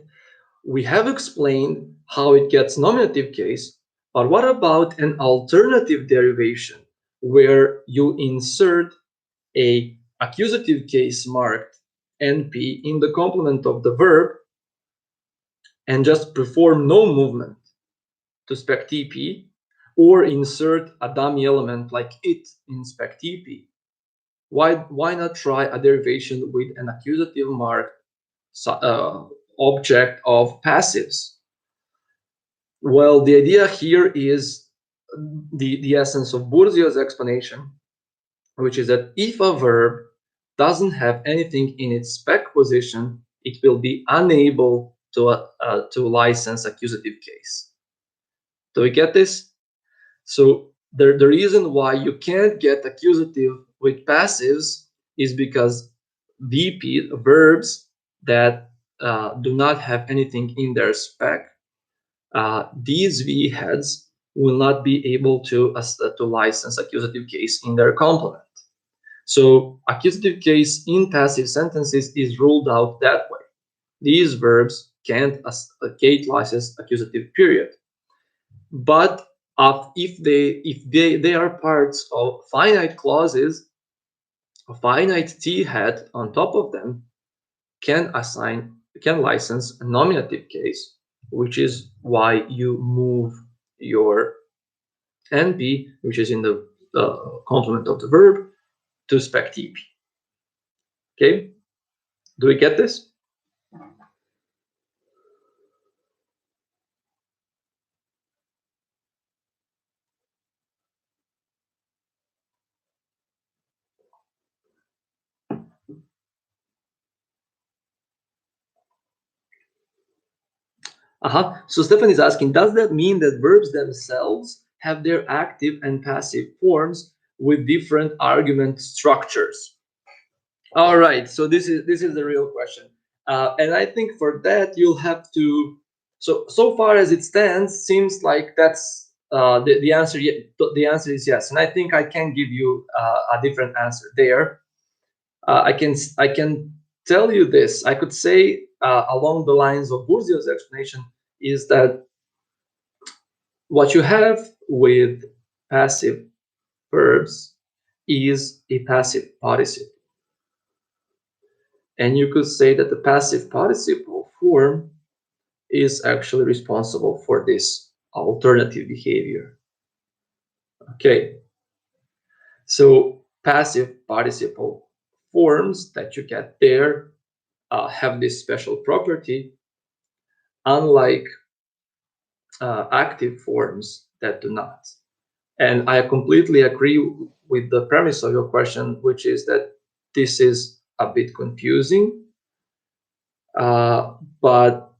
S1: We have explained how it gets nominative case, but what about an alternative derivation where you insert a accusative case marked NP in the complement of the verb and just perform no movement to spec TP, or insert a dummy element like it in spec TP? Why not try a derivation with an accusative marked object of passives? Well, the idea here is the essence of Bourdieu's explanation, which is that if a verb doesn't have anything in its spec position, it will be unable to license accusative case. Do we get this? So the reason why you can't get accusative with passives is because VP verbs that do not have anything in their spec, these V heads will not be able to license accusative case in their complement. So accusative case in passive sentences is ruled out that way. These verbs can't license accusative period. But if they are parts of finite clauses, a finite T head on top of them can license a nominative case, which is why you move your NP, which is in the complement of the verb, to spec TP. Okay, do we get this? So Stefan is asking, does that mean that verbs themselves have their active and passive forms with different argument structures? All right, so this is the real question, and I think for that you'll have to. So far as it stands, seems like that's the answer. The answer is yes, and I think I can give you a different answer there. I can tell you this. I could say along the lines of Bourdieu's explanation is that what you have with passive verbs is a passive participle. And you could say that the passive participle form is actually responsible for this alternative behavior. Okay, so passive participle forms that you get there have this special property, unlike active forms that do not. And I completely agree with the premise of your question, which is that this is a bit confusing, but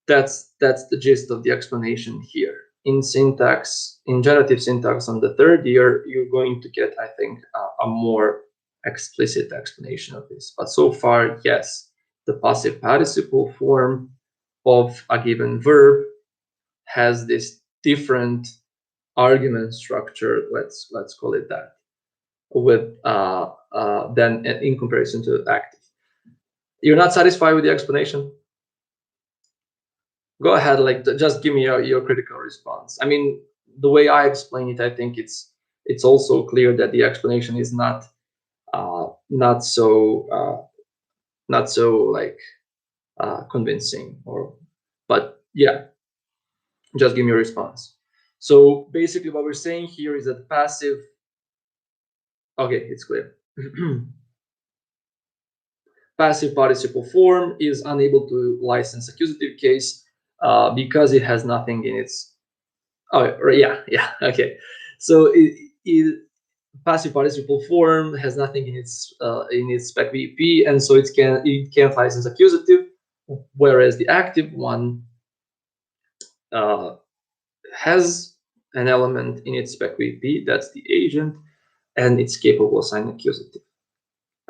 S1: that's the gist of the explanation here. In syntax, in generative syntax on the third year, you're going to get, I think, a more explicit explanation of this. But so far, yes, the passive participle form of a given verb has this different argument structure, let's call it that, with then in comparison to active. You're not satisfied with the explanation? Go ahead, like just give me your critical response. I mean, the way I explain it, I think it's also clear that the explanation is not so like convincing, but yeah, just give me a response. So basically what we're saying here is that passive, okay, it's clear. Passive participle form is unable to license accusative case because it has nothing in its, okay. So passive participle form has nothing in its spec VP, and so it can't license accusative, whereas the active one has an element in its spec VP, that's the agent, and it's capable of signing accusative.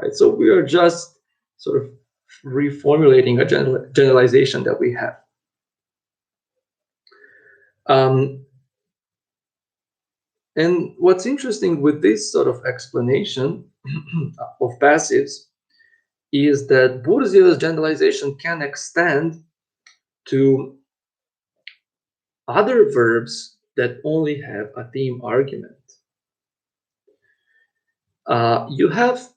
S1: Right? So we are just sort of reformulating a generalization that we have. And what's interesting with this sort of explanation of passives is that Bourdieu's generalization can extend to other verbs that only have a theme argument. You have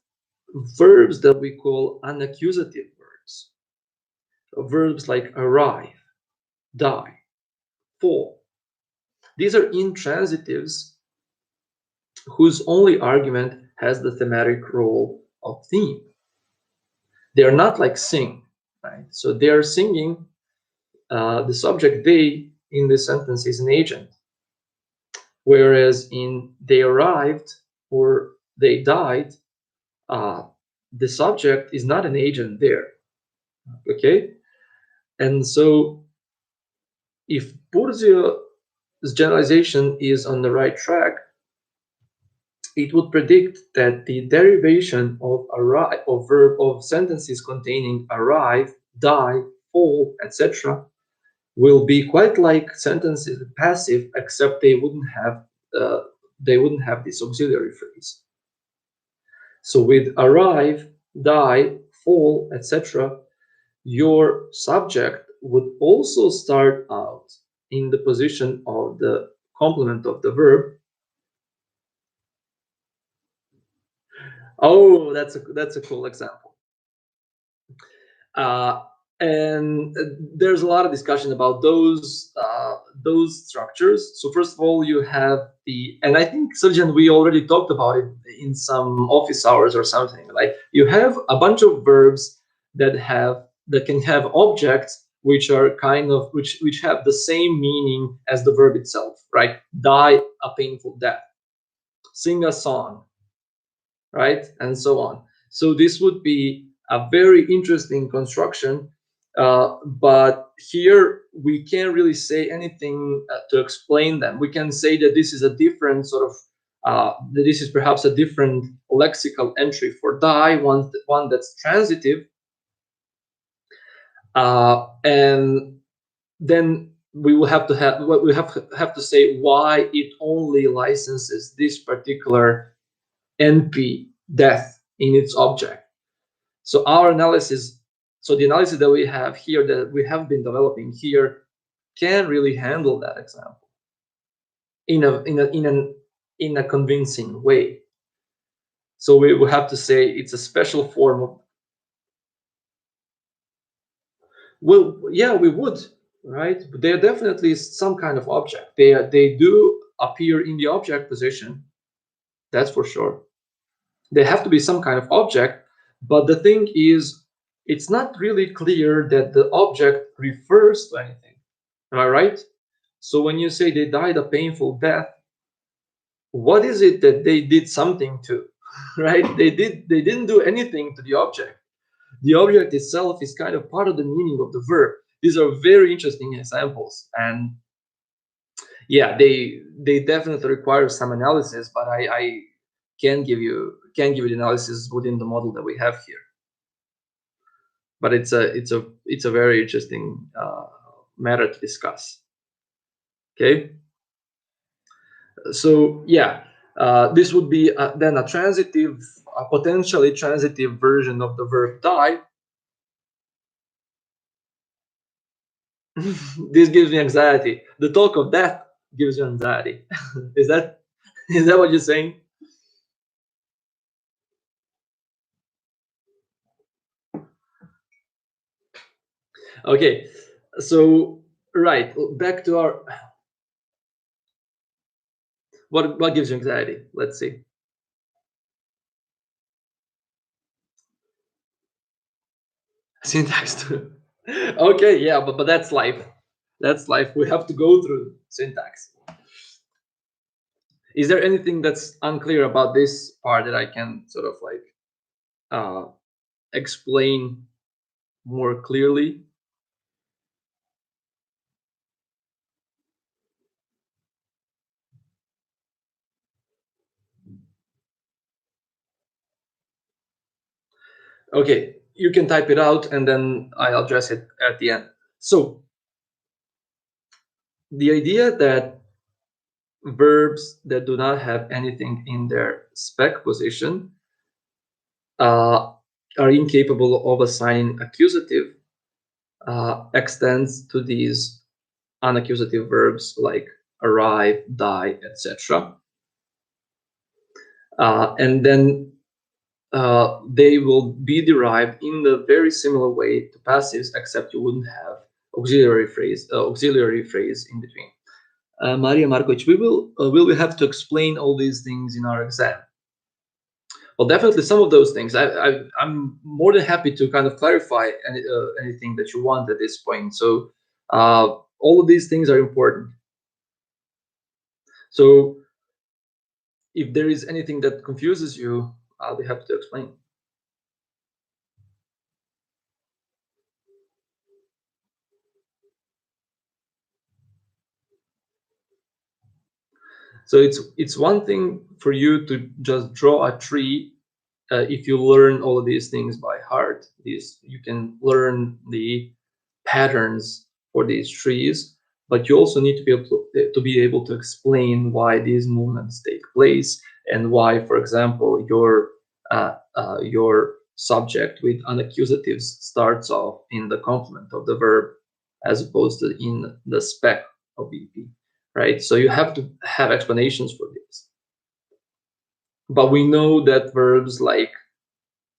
S1: verbs that we call unaccusative verbs. Verbs like arrive, die, fall. These are intransitives whose only argument has the thematic role of theme. They are not like sing, right? So they are singing, the subject they in the sentence is an agent. Whereas in they arrived or they died, the subject is not an agent there, okay? And so if Bourdieu's generalization is on the right track, it would predict that the derivation of arrive of sentences containing arrive, die, fall, etc. will be quite like sentences passive, except they wouldn't have this auxiliary phrase. So with arrive, die, fall, etc., your subject would also start out in the position of the complement of the verb. Oh, that's a cool example. And there's a lot of discussion about those structures. So first of all, you have and I think, Srdjan, we already talked about it in some office hours or something. Like you have a bunch of verbs that can have objects which are kind of which have the same meaning as the verb itself, right? Die a painful death, sing a song, right, and so on. So this would be a very interesting construction, but here we can't really say anything to explain them. We can say that this is a different sort of that this is perhaps a different lexical entry for die, one that's transitive, and then we will have to say why it only licenses this particular NP death in its object. So our analysis, so the analysis that we have here, that we have been developing here, can really handle that example in a convincing way. So we will have to say it's a special form of. Well, yeah, we would, right? But they're definitely some kind of object. They do appear in the object position. That's for sure. They have to be some kind of object, but the thing is, it's not really clear that the object refers to anything. Am I right? So when you say they died a painful death, what is it that they did something to? Right? They didn't do anything to the object. The object itself is kind of part of the meaning of the verb. These are very interesting examples, and yeah, they definitely require some analysis, but I can give you the analysis within the model that we have here. But it's a very interesting matter to discuss. Okay, so yeah, this would be then a potentially transitive version of the verb die. This gives me anxiety. The talk of death gives you anxiety. Is that what you're saying? Okay, so right, back to our what gives you anxiety? Let's see. Syntax too. Okay, yeah, but that's life. That's life. We have to go through syntax. Is there anything that's unclear about this part that I can sort of like explain more clearly? Okay, you can type it out and then I'll address it at the end. So the idea that verbs that do not have anything in their spec position are incapable of assigning accusative extends to these unaccusative verbs like arrive, die, etc. And then they will be derived in the very similar way to passives, except you wouldn't have auxiliary phrase in between. Maria Markovic, will we have to explain all these things in our exam? Well, definitely some of those things. I'm more than happy to kind of clarify anything that you want at this point. So all of these things are important. So if there is anything that confuses you, I'll be happy to explain. So it's one thing for you to just draw a tree if you learn all of these things by heart. You can learn the patterns for these trees, but you also need to be able to explain why these movements take place and why, for example, your subject with unaccusatives starts off in the complement of the verb as opposed to in the spec of VP, right? So you have to have explanations for this. But we know that verbs like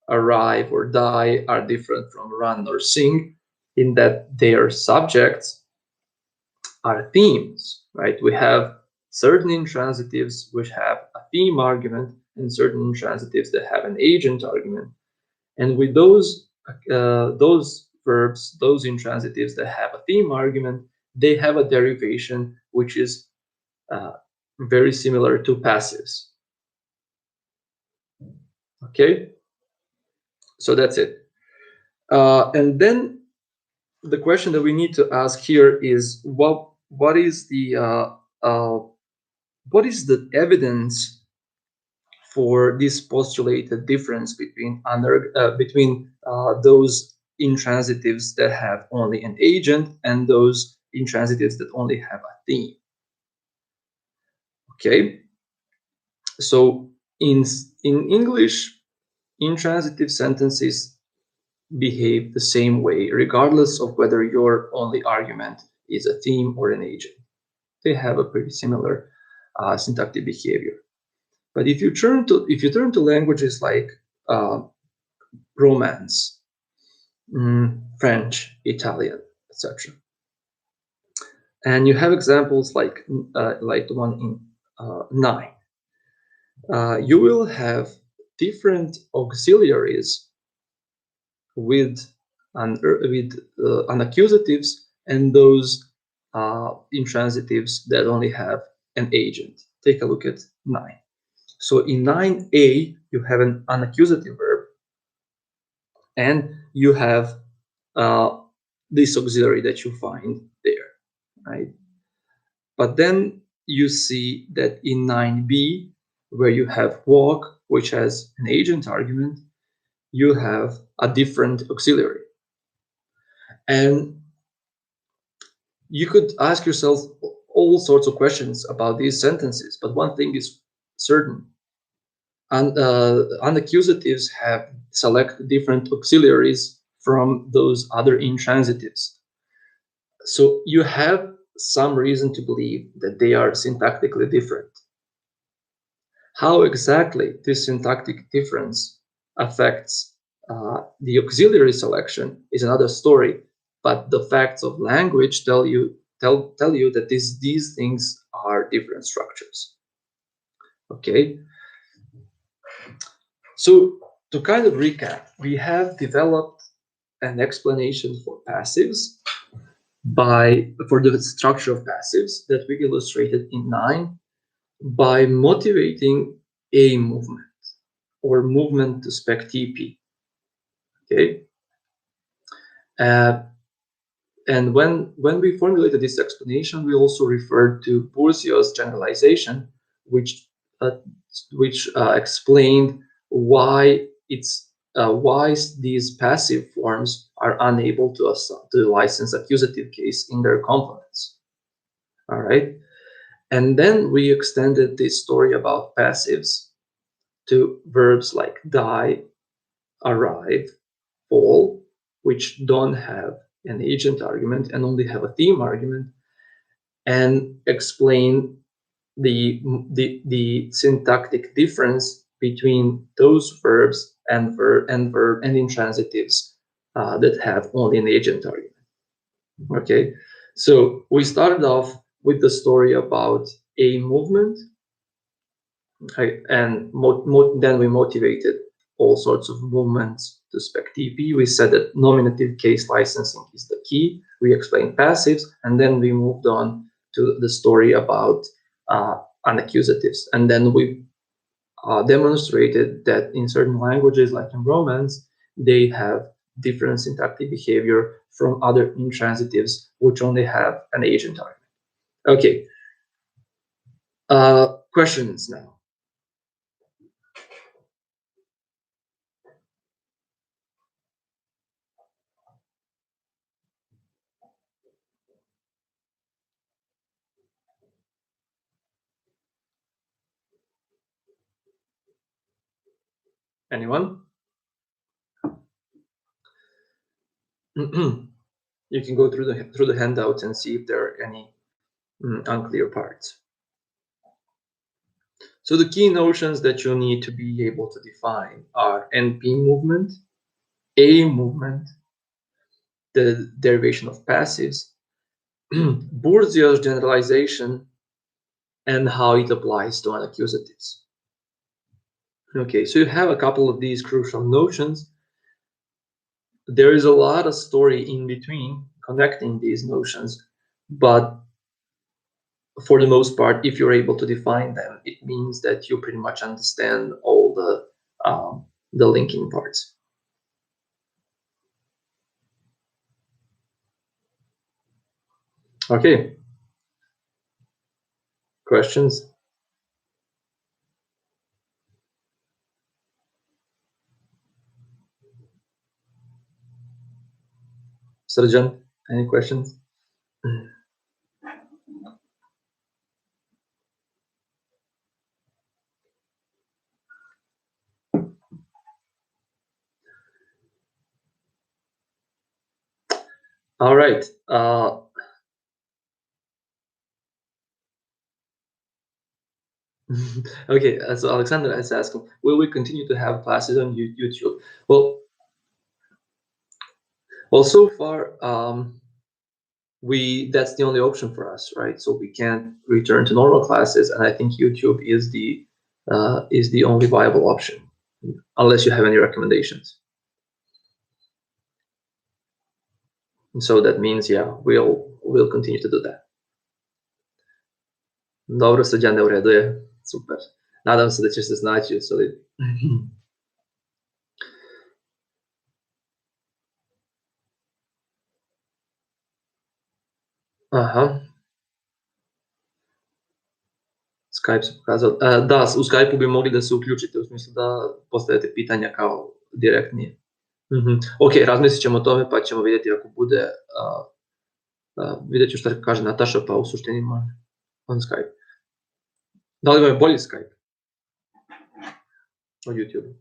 S1: arrive or die are different from run or sing in that their subjects are themes, right? We have certain intransitives which have a theme argument and certain intransitives that have an agent argument. And with those verbs, those intransitives that have a theme argument, they have a derivation which is very similar to passives. Okay, so that's it. And then the question that we need to ask here is what is the evidence for this postulated difference between those intransitives that have only an agent and those intransitives that only have a theme. Okay, so in English, intransitive sentences behave the same way, regardless of whether your only argument is a theme or an agent. They have a pretty similar syntactic behavior. But if you turn to languages like Romance, French, Italian, etc., and you have examples like the one in 9, you will have different auxiliaries with unaccusatives and those intransitives that only have an agent. Take a look at 9. So in 9a, you have an unaccusative verb, and you have this auxiliary that you find there, right? But then you see that in 9b, where you have walk, which has an agent argument, you have a different auxiliary. And you could ask yourself all sorts of questions about these sentences, but one thing is certain. Unaccusatives have select different auxiliaries from those other intransitives. So you have some reason to believe that they are syntactically different. How exactly this syntactic difference affects the auxiliary selection is another story, but the facts of language tell you that these things are different structures. Okay. So to kind of recap, we have developed an explanation for passives for the structure of passives that we illustrated in 9 by motivating a movement or movement to spec TP. Okay. And when we formulated this explanation, we also referred to Boursiau's generalization, which explained why it's why these passive forms are unable to license accusative case in their complements. All right. And then we extended this story about passives to verbs like die, arrive, fall, which don't have an agent argument and only have a theme argument, and explain the syntactic difference between those verbs and intransitives that have only an agent argument. Okay, so we started off with the story about a movement, and then we motivated all sorts of movements to spec TP. We said that nominative case licensing is the key. We explained passives, and then we moved on to the story about unaccusatives. And then we demonstrated that in certain languages, like in Romance, they have different syntactic behavior from other intransitives, which only have an agent argument. Okay. Questions now. Anyone? You can go through the handouts and see if there are any unclear parts. So the key notions that you need to be able to define are NP movement, A movement, the derivation of passives, Bourdieu's generalization, and how it applies to unaccusatives. Okay, so you have a couple of these crucial notions. There is a lot of story in between connecting these notions, but for the most part, if you're able to define them, it means that you pretty much understand all the linking parts. Okay. Questions? Srdjan, any questions? All right. Okay, so Alexander is asking, will we continue to have classes on YouTube? Well, so far, that's the only option for us, right? So we can't return to normal classes, and I think YouTube is the only viable option, unless you have any recommendations. And so that means, yeah, we'll continue to do that. Dobro, Srđane, u redu je. Super. Nadam se da ćeš se snaći u Solidu. Aha. Skype se pokazao. Da, u Skype-u bi mogli da se uključite, u smislu da postavite pitanja kao direktnije. Ok, razmislit ćemo o tome, pa ćemo vidjeti ako bude, vidjet ću šta kaže Nataša, pa u suštini može on Skype. Da li vam je bolji Skype od YouTube?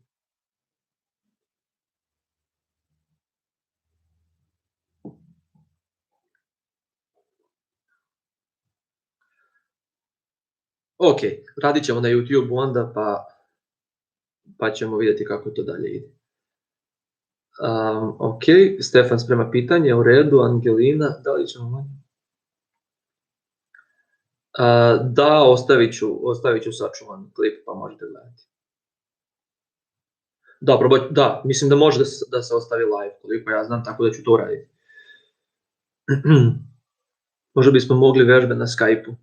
S1: Ok, radit ćemo na YouTube onda, pa ćemo vidjeti kako to dalje ide. Ok, Stefan sprema pitanje, u redu, Angelina, da li ćemo... Da, ostavit ću sačuvan klip, pa možete gledati. Da, mislim da može da se ostavi live, koliko ja znam, tako da ću to uraditi. Možda bismo mogli vežbe na Skype-u.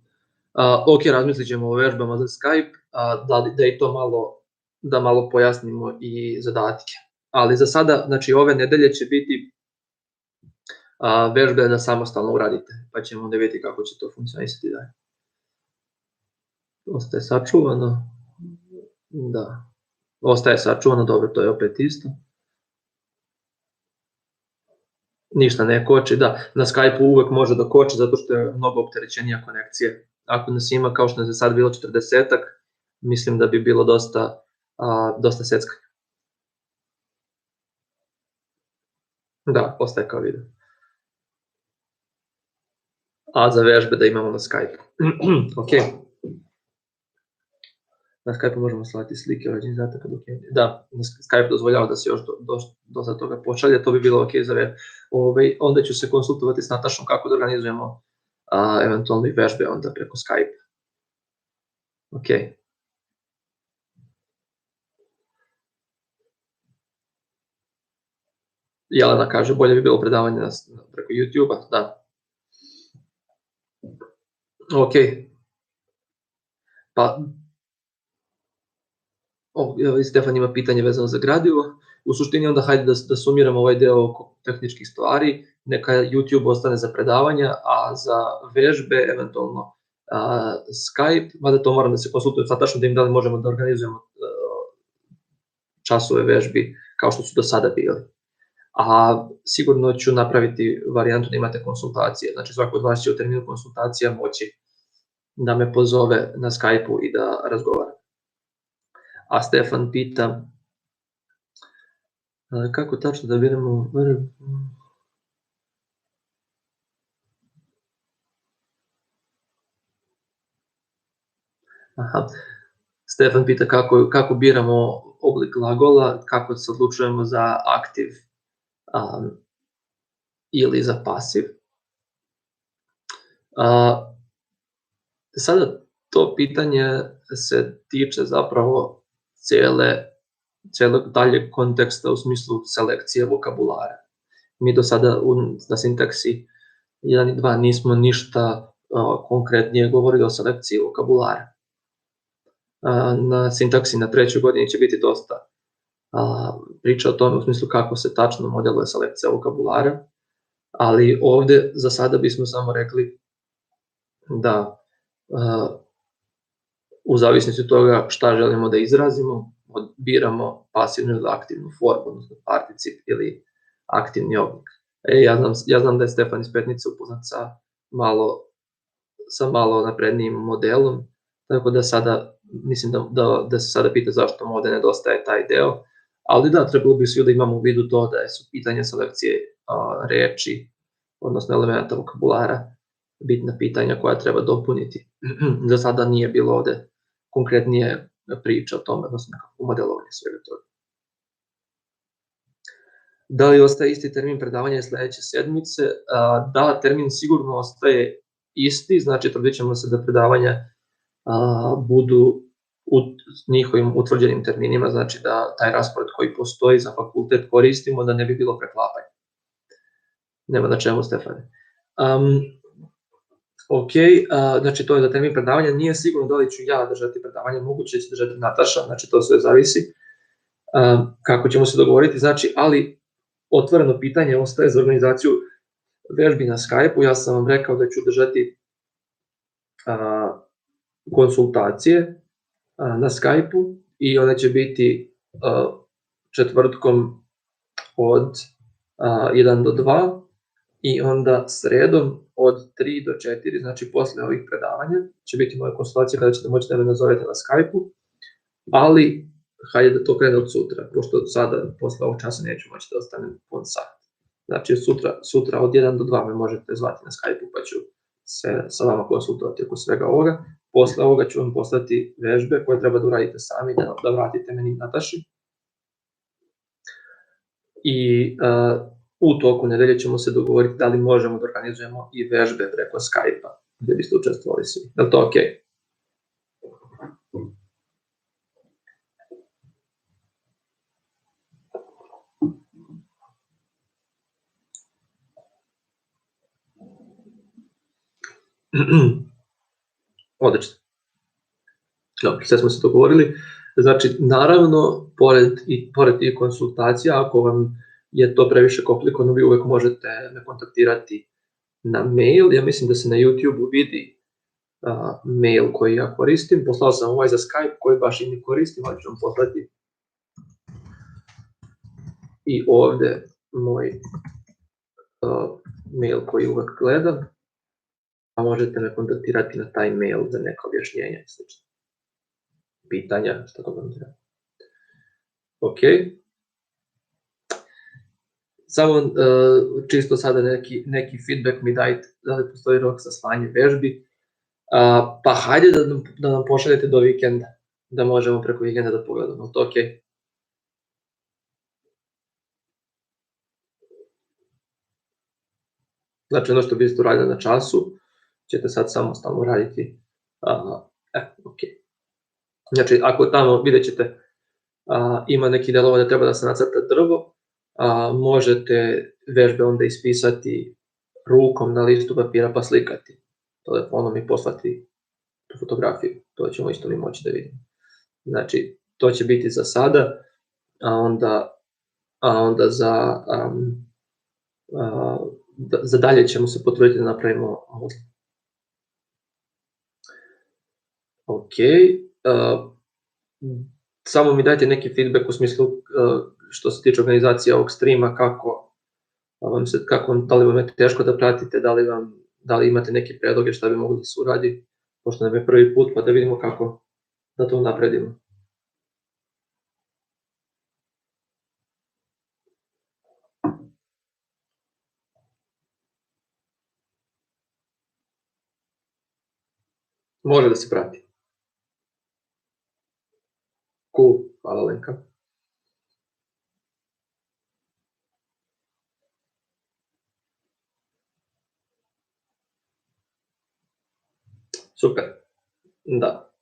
S1: Ok, razmislit ćemo o vežbama za Skype, da i to malo pojasnimo i zadatke. Ali za sada, znači ove nedelje će biti vežbe da samostalno uradite, pa ćemo da vidjeti kako će to funkcionisati dalje. Ostaje sačuvano, da. Ostaje sačuvano, dobro, to je opet isto. Ništa ne koči, da, na Skype-u uvek može da koči zato što je mnogo opterećenija konekcija. Ako nas ima, kao što nas je sad bilo 40-ak, mislim da bi bilo dosta seckanja. Da, postaje kao video. A za vežbe da imamo na Skype-u. Ok. Na Skype-u možemo slati slike rođenih zadataka dok je... Da, Skype dozvoljava da se još dosta toga pošalje, to bi bilo ok za vežbe. Onda ću se konsultovati s Natašom kako da organizujemo eventualno i vežbe onda preko Skype. Ok. Jelena kaže, bolje bi bilo predavanje preko YouTube-a, da. Ok. Pa, Stefan ima pitanje vezano za gradivo. U suštini onda hajde da sumiramo ovaj deo oko tehničkih stvari, neka YouTube ostane za predavanja, a za vežbe, eventualno Skype, mada to moram da se konsultujem sad tačno da im da li možemo da organizujemo časove vežbi kao što su do sada bili. A sigurno ću napraviti varijantu da imate konsultacije, znači svako od vas će u terminu konsultacija moći da me pozove na Skype-u i da razgovara. A Stefan pita kako tačno da biramo... Aha. Stefan pita kako biramo oblik glagola, kako se odlučujemo za aktiv ili za pasiv. Sada to pitanje se tiče zapravo celog daljeg konteksta u smislu selekcije vokabulara. Mi do sada na sintaksi 1 i 2 nismo ništa konkretnije govorili o selekciji vokabulara. Na sintaksi na 3. godini će biti dosta priča o tome u smislu kako se tačno modeluje selekcija vokabulara, ali ovde za sada bismo samo rekli da u zavisnosti od toga šta želimo da izrazimo, biramo pasivnu ili aktivnu formu, odnosno particip ili aktivni oblik. Ja znam da je Stefan iz Petnice upoznat sa malo naprednijim modelom, tako da sada, mislim da se sada pita zašto mu ovde nedostaje taj deo, ali da, trebalo bi svi da imamo u vidu to da su pitanje selekcije reči, odnosno elementa vokabulara, bitna pitanja koja treba dopuniti. Za sada nije bilo ovde konkretnije priča o tome, odnosno nekako modelovanje svega toga. Da li ostaje isti termin predavanja sledeće sedmice? Da, termin sigurno ostaje isti, znači trudit ćemo se da predavanja budu u njihovim utvrđenim terminima, znači da taj raspored koji postoji za fakultet koristimo, da ne bi bilo preklapanja. Nema na čemu, Stefane. Ok, znači to je za termin predavanja, nije sigurno da li ću ja držati predavanje, moguće će držati Nataša, znači to sve zavisi kako ćemo se dogovoriti, znači, ali otvoreno pitanje ostaje za organizaciju vežbi na Skype-u, ja sam vam rekao da ću držati konsultacije na Skype-u i one će biti četvrtkom od 1 do 2 i onda sredom od 3 do 4, znači posle ovih predavanja će biti moje konsultacije kada ćete moći da me nazovete na Skype-u, ali hajde da to krene od sutra, pošto od sada, posle ovog časa neću moći da ostanem pun sat. Znači sutra od 1 do 2 me možete zvati na Skype-u pa ću se sa vama konsultovati oko svega ovoga. Posle ovoga ću vam poslati vežbe koje treba da uradite sami, da vratite meni Nataši. I u toku nedelje ćemo se dogovoriti da li možemo da organizujemo i vežbe preko Skype-a, gde biste učestvovali svi. Je li to ok? Odlično. Dobro, sve smo se dogovorili. Znači, naravno, pored tih konsultacija, ako vam je to previše komplikovano, vi uvek možete me kontaktirati na mail. Ja mislim da se na YouTube-u vidi mail koji ja koristim. Poslao sam ovaj za Skype koji baš i ne koristim, ali ću vam poslati i ovde moj mail koji uvek gledam, a možete me kontaktirati na taj mail za neka objašnjenja i slično. Pitanja, što god vam treba. Ok. Samo čisto sada neki feedback mi dajte, da li postoji rok za slanje vežbi. Pa hajde da nam pošaljete do vikenda, da možemo preko vikenda da pogledamo, to ok? Znači ono što biste uradili na času, ćete sad samostalno raditi, ok. Znači ako tamo vidjet ćete ima neki delova da treba da se nacrta drvo, možete vežbe onda ispisati rukom na listu papira pa slikati telefonom i poslati tu fotografiju, to ćemo isto mi moći da vidimo. Znači to će biti za sada, a onda za dalje ćemo se potruditi da napravimo model. Ok, samo mi dajte neki feedback u smislu što se tiče organizacije ovog streama, da li vam je teško da pratite, da li imate neke predloge šta bi mogli da se uradi, pošto nam je prvi put, pa da vidimo kako da to napredimo. Može da se prati. Cool, hvala Lenka. Super, da.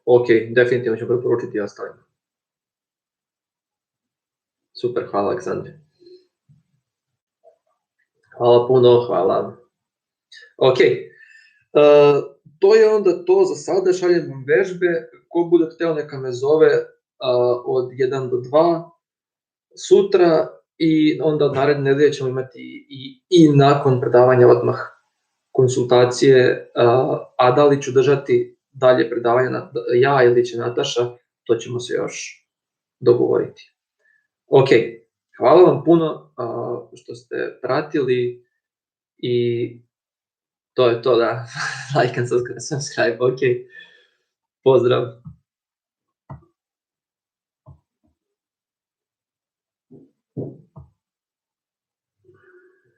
S1: Ok, definitivno ću preporučiti i ostalim. Super, hvala Aleksandre. Hvala puno, hvala. Ok, to je onda to za sada, šaljem vam vežbe, ko bude hteo neka me zove od 1 do 2 sutra i onda od naredne nedelje ćemo imati i nakon predavanja odmah konsultacije, a da li ću držati dalje predavanja ja ili će Nataša, to ćemo se još dogovoriti. Ok, hvala vam puno što ste pratili i to je to, da, like and subscribe, ok, pozdrav.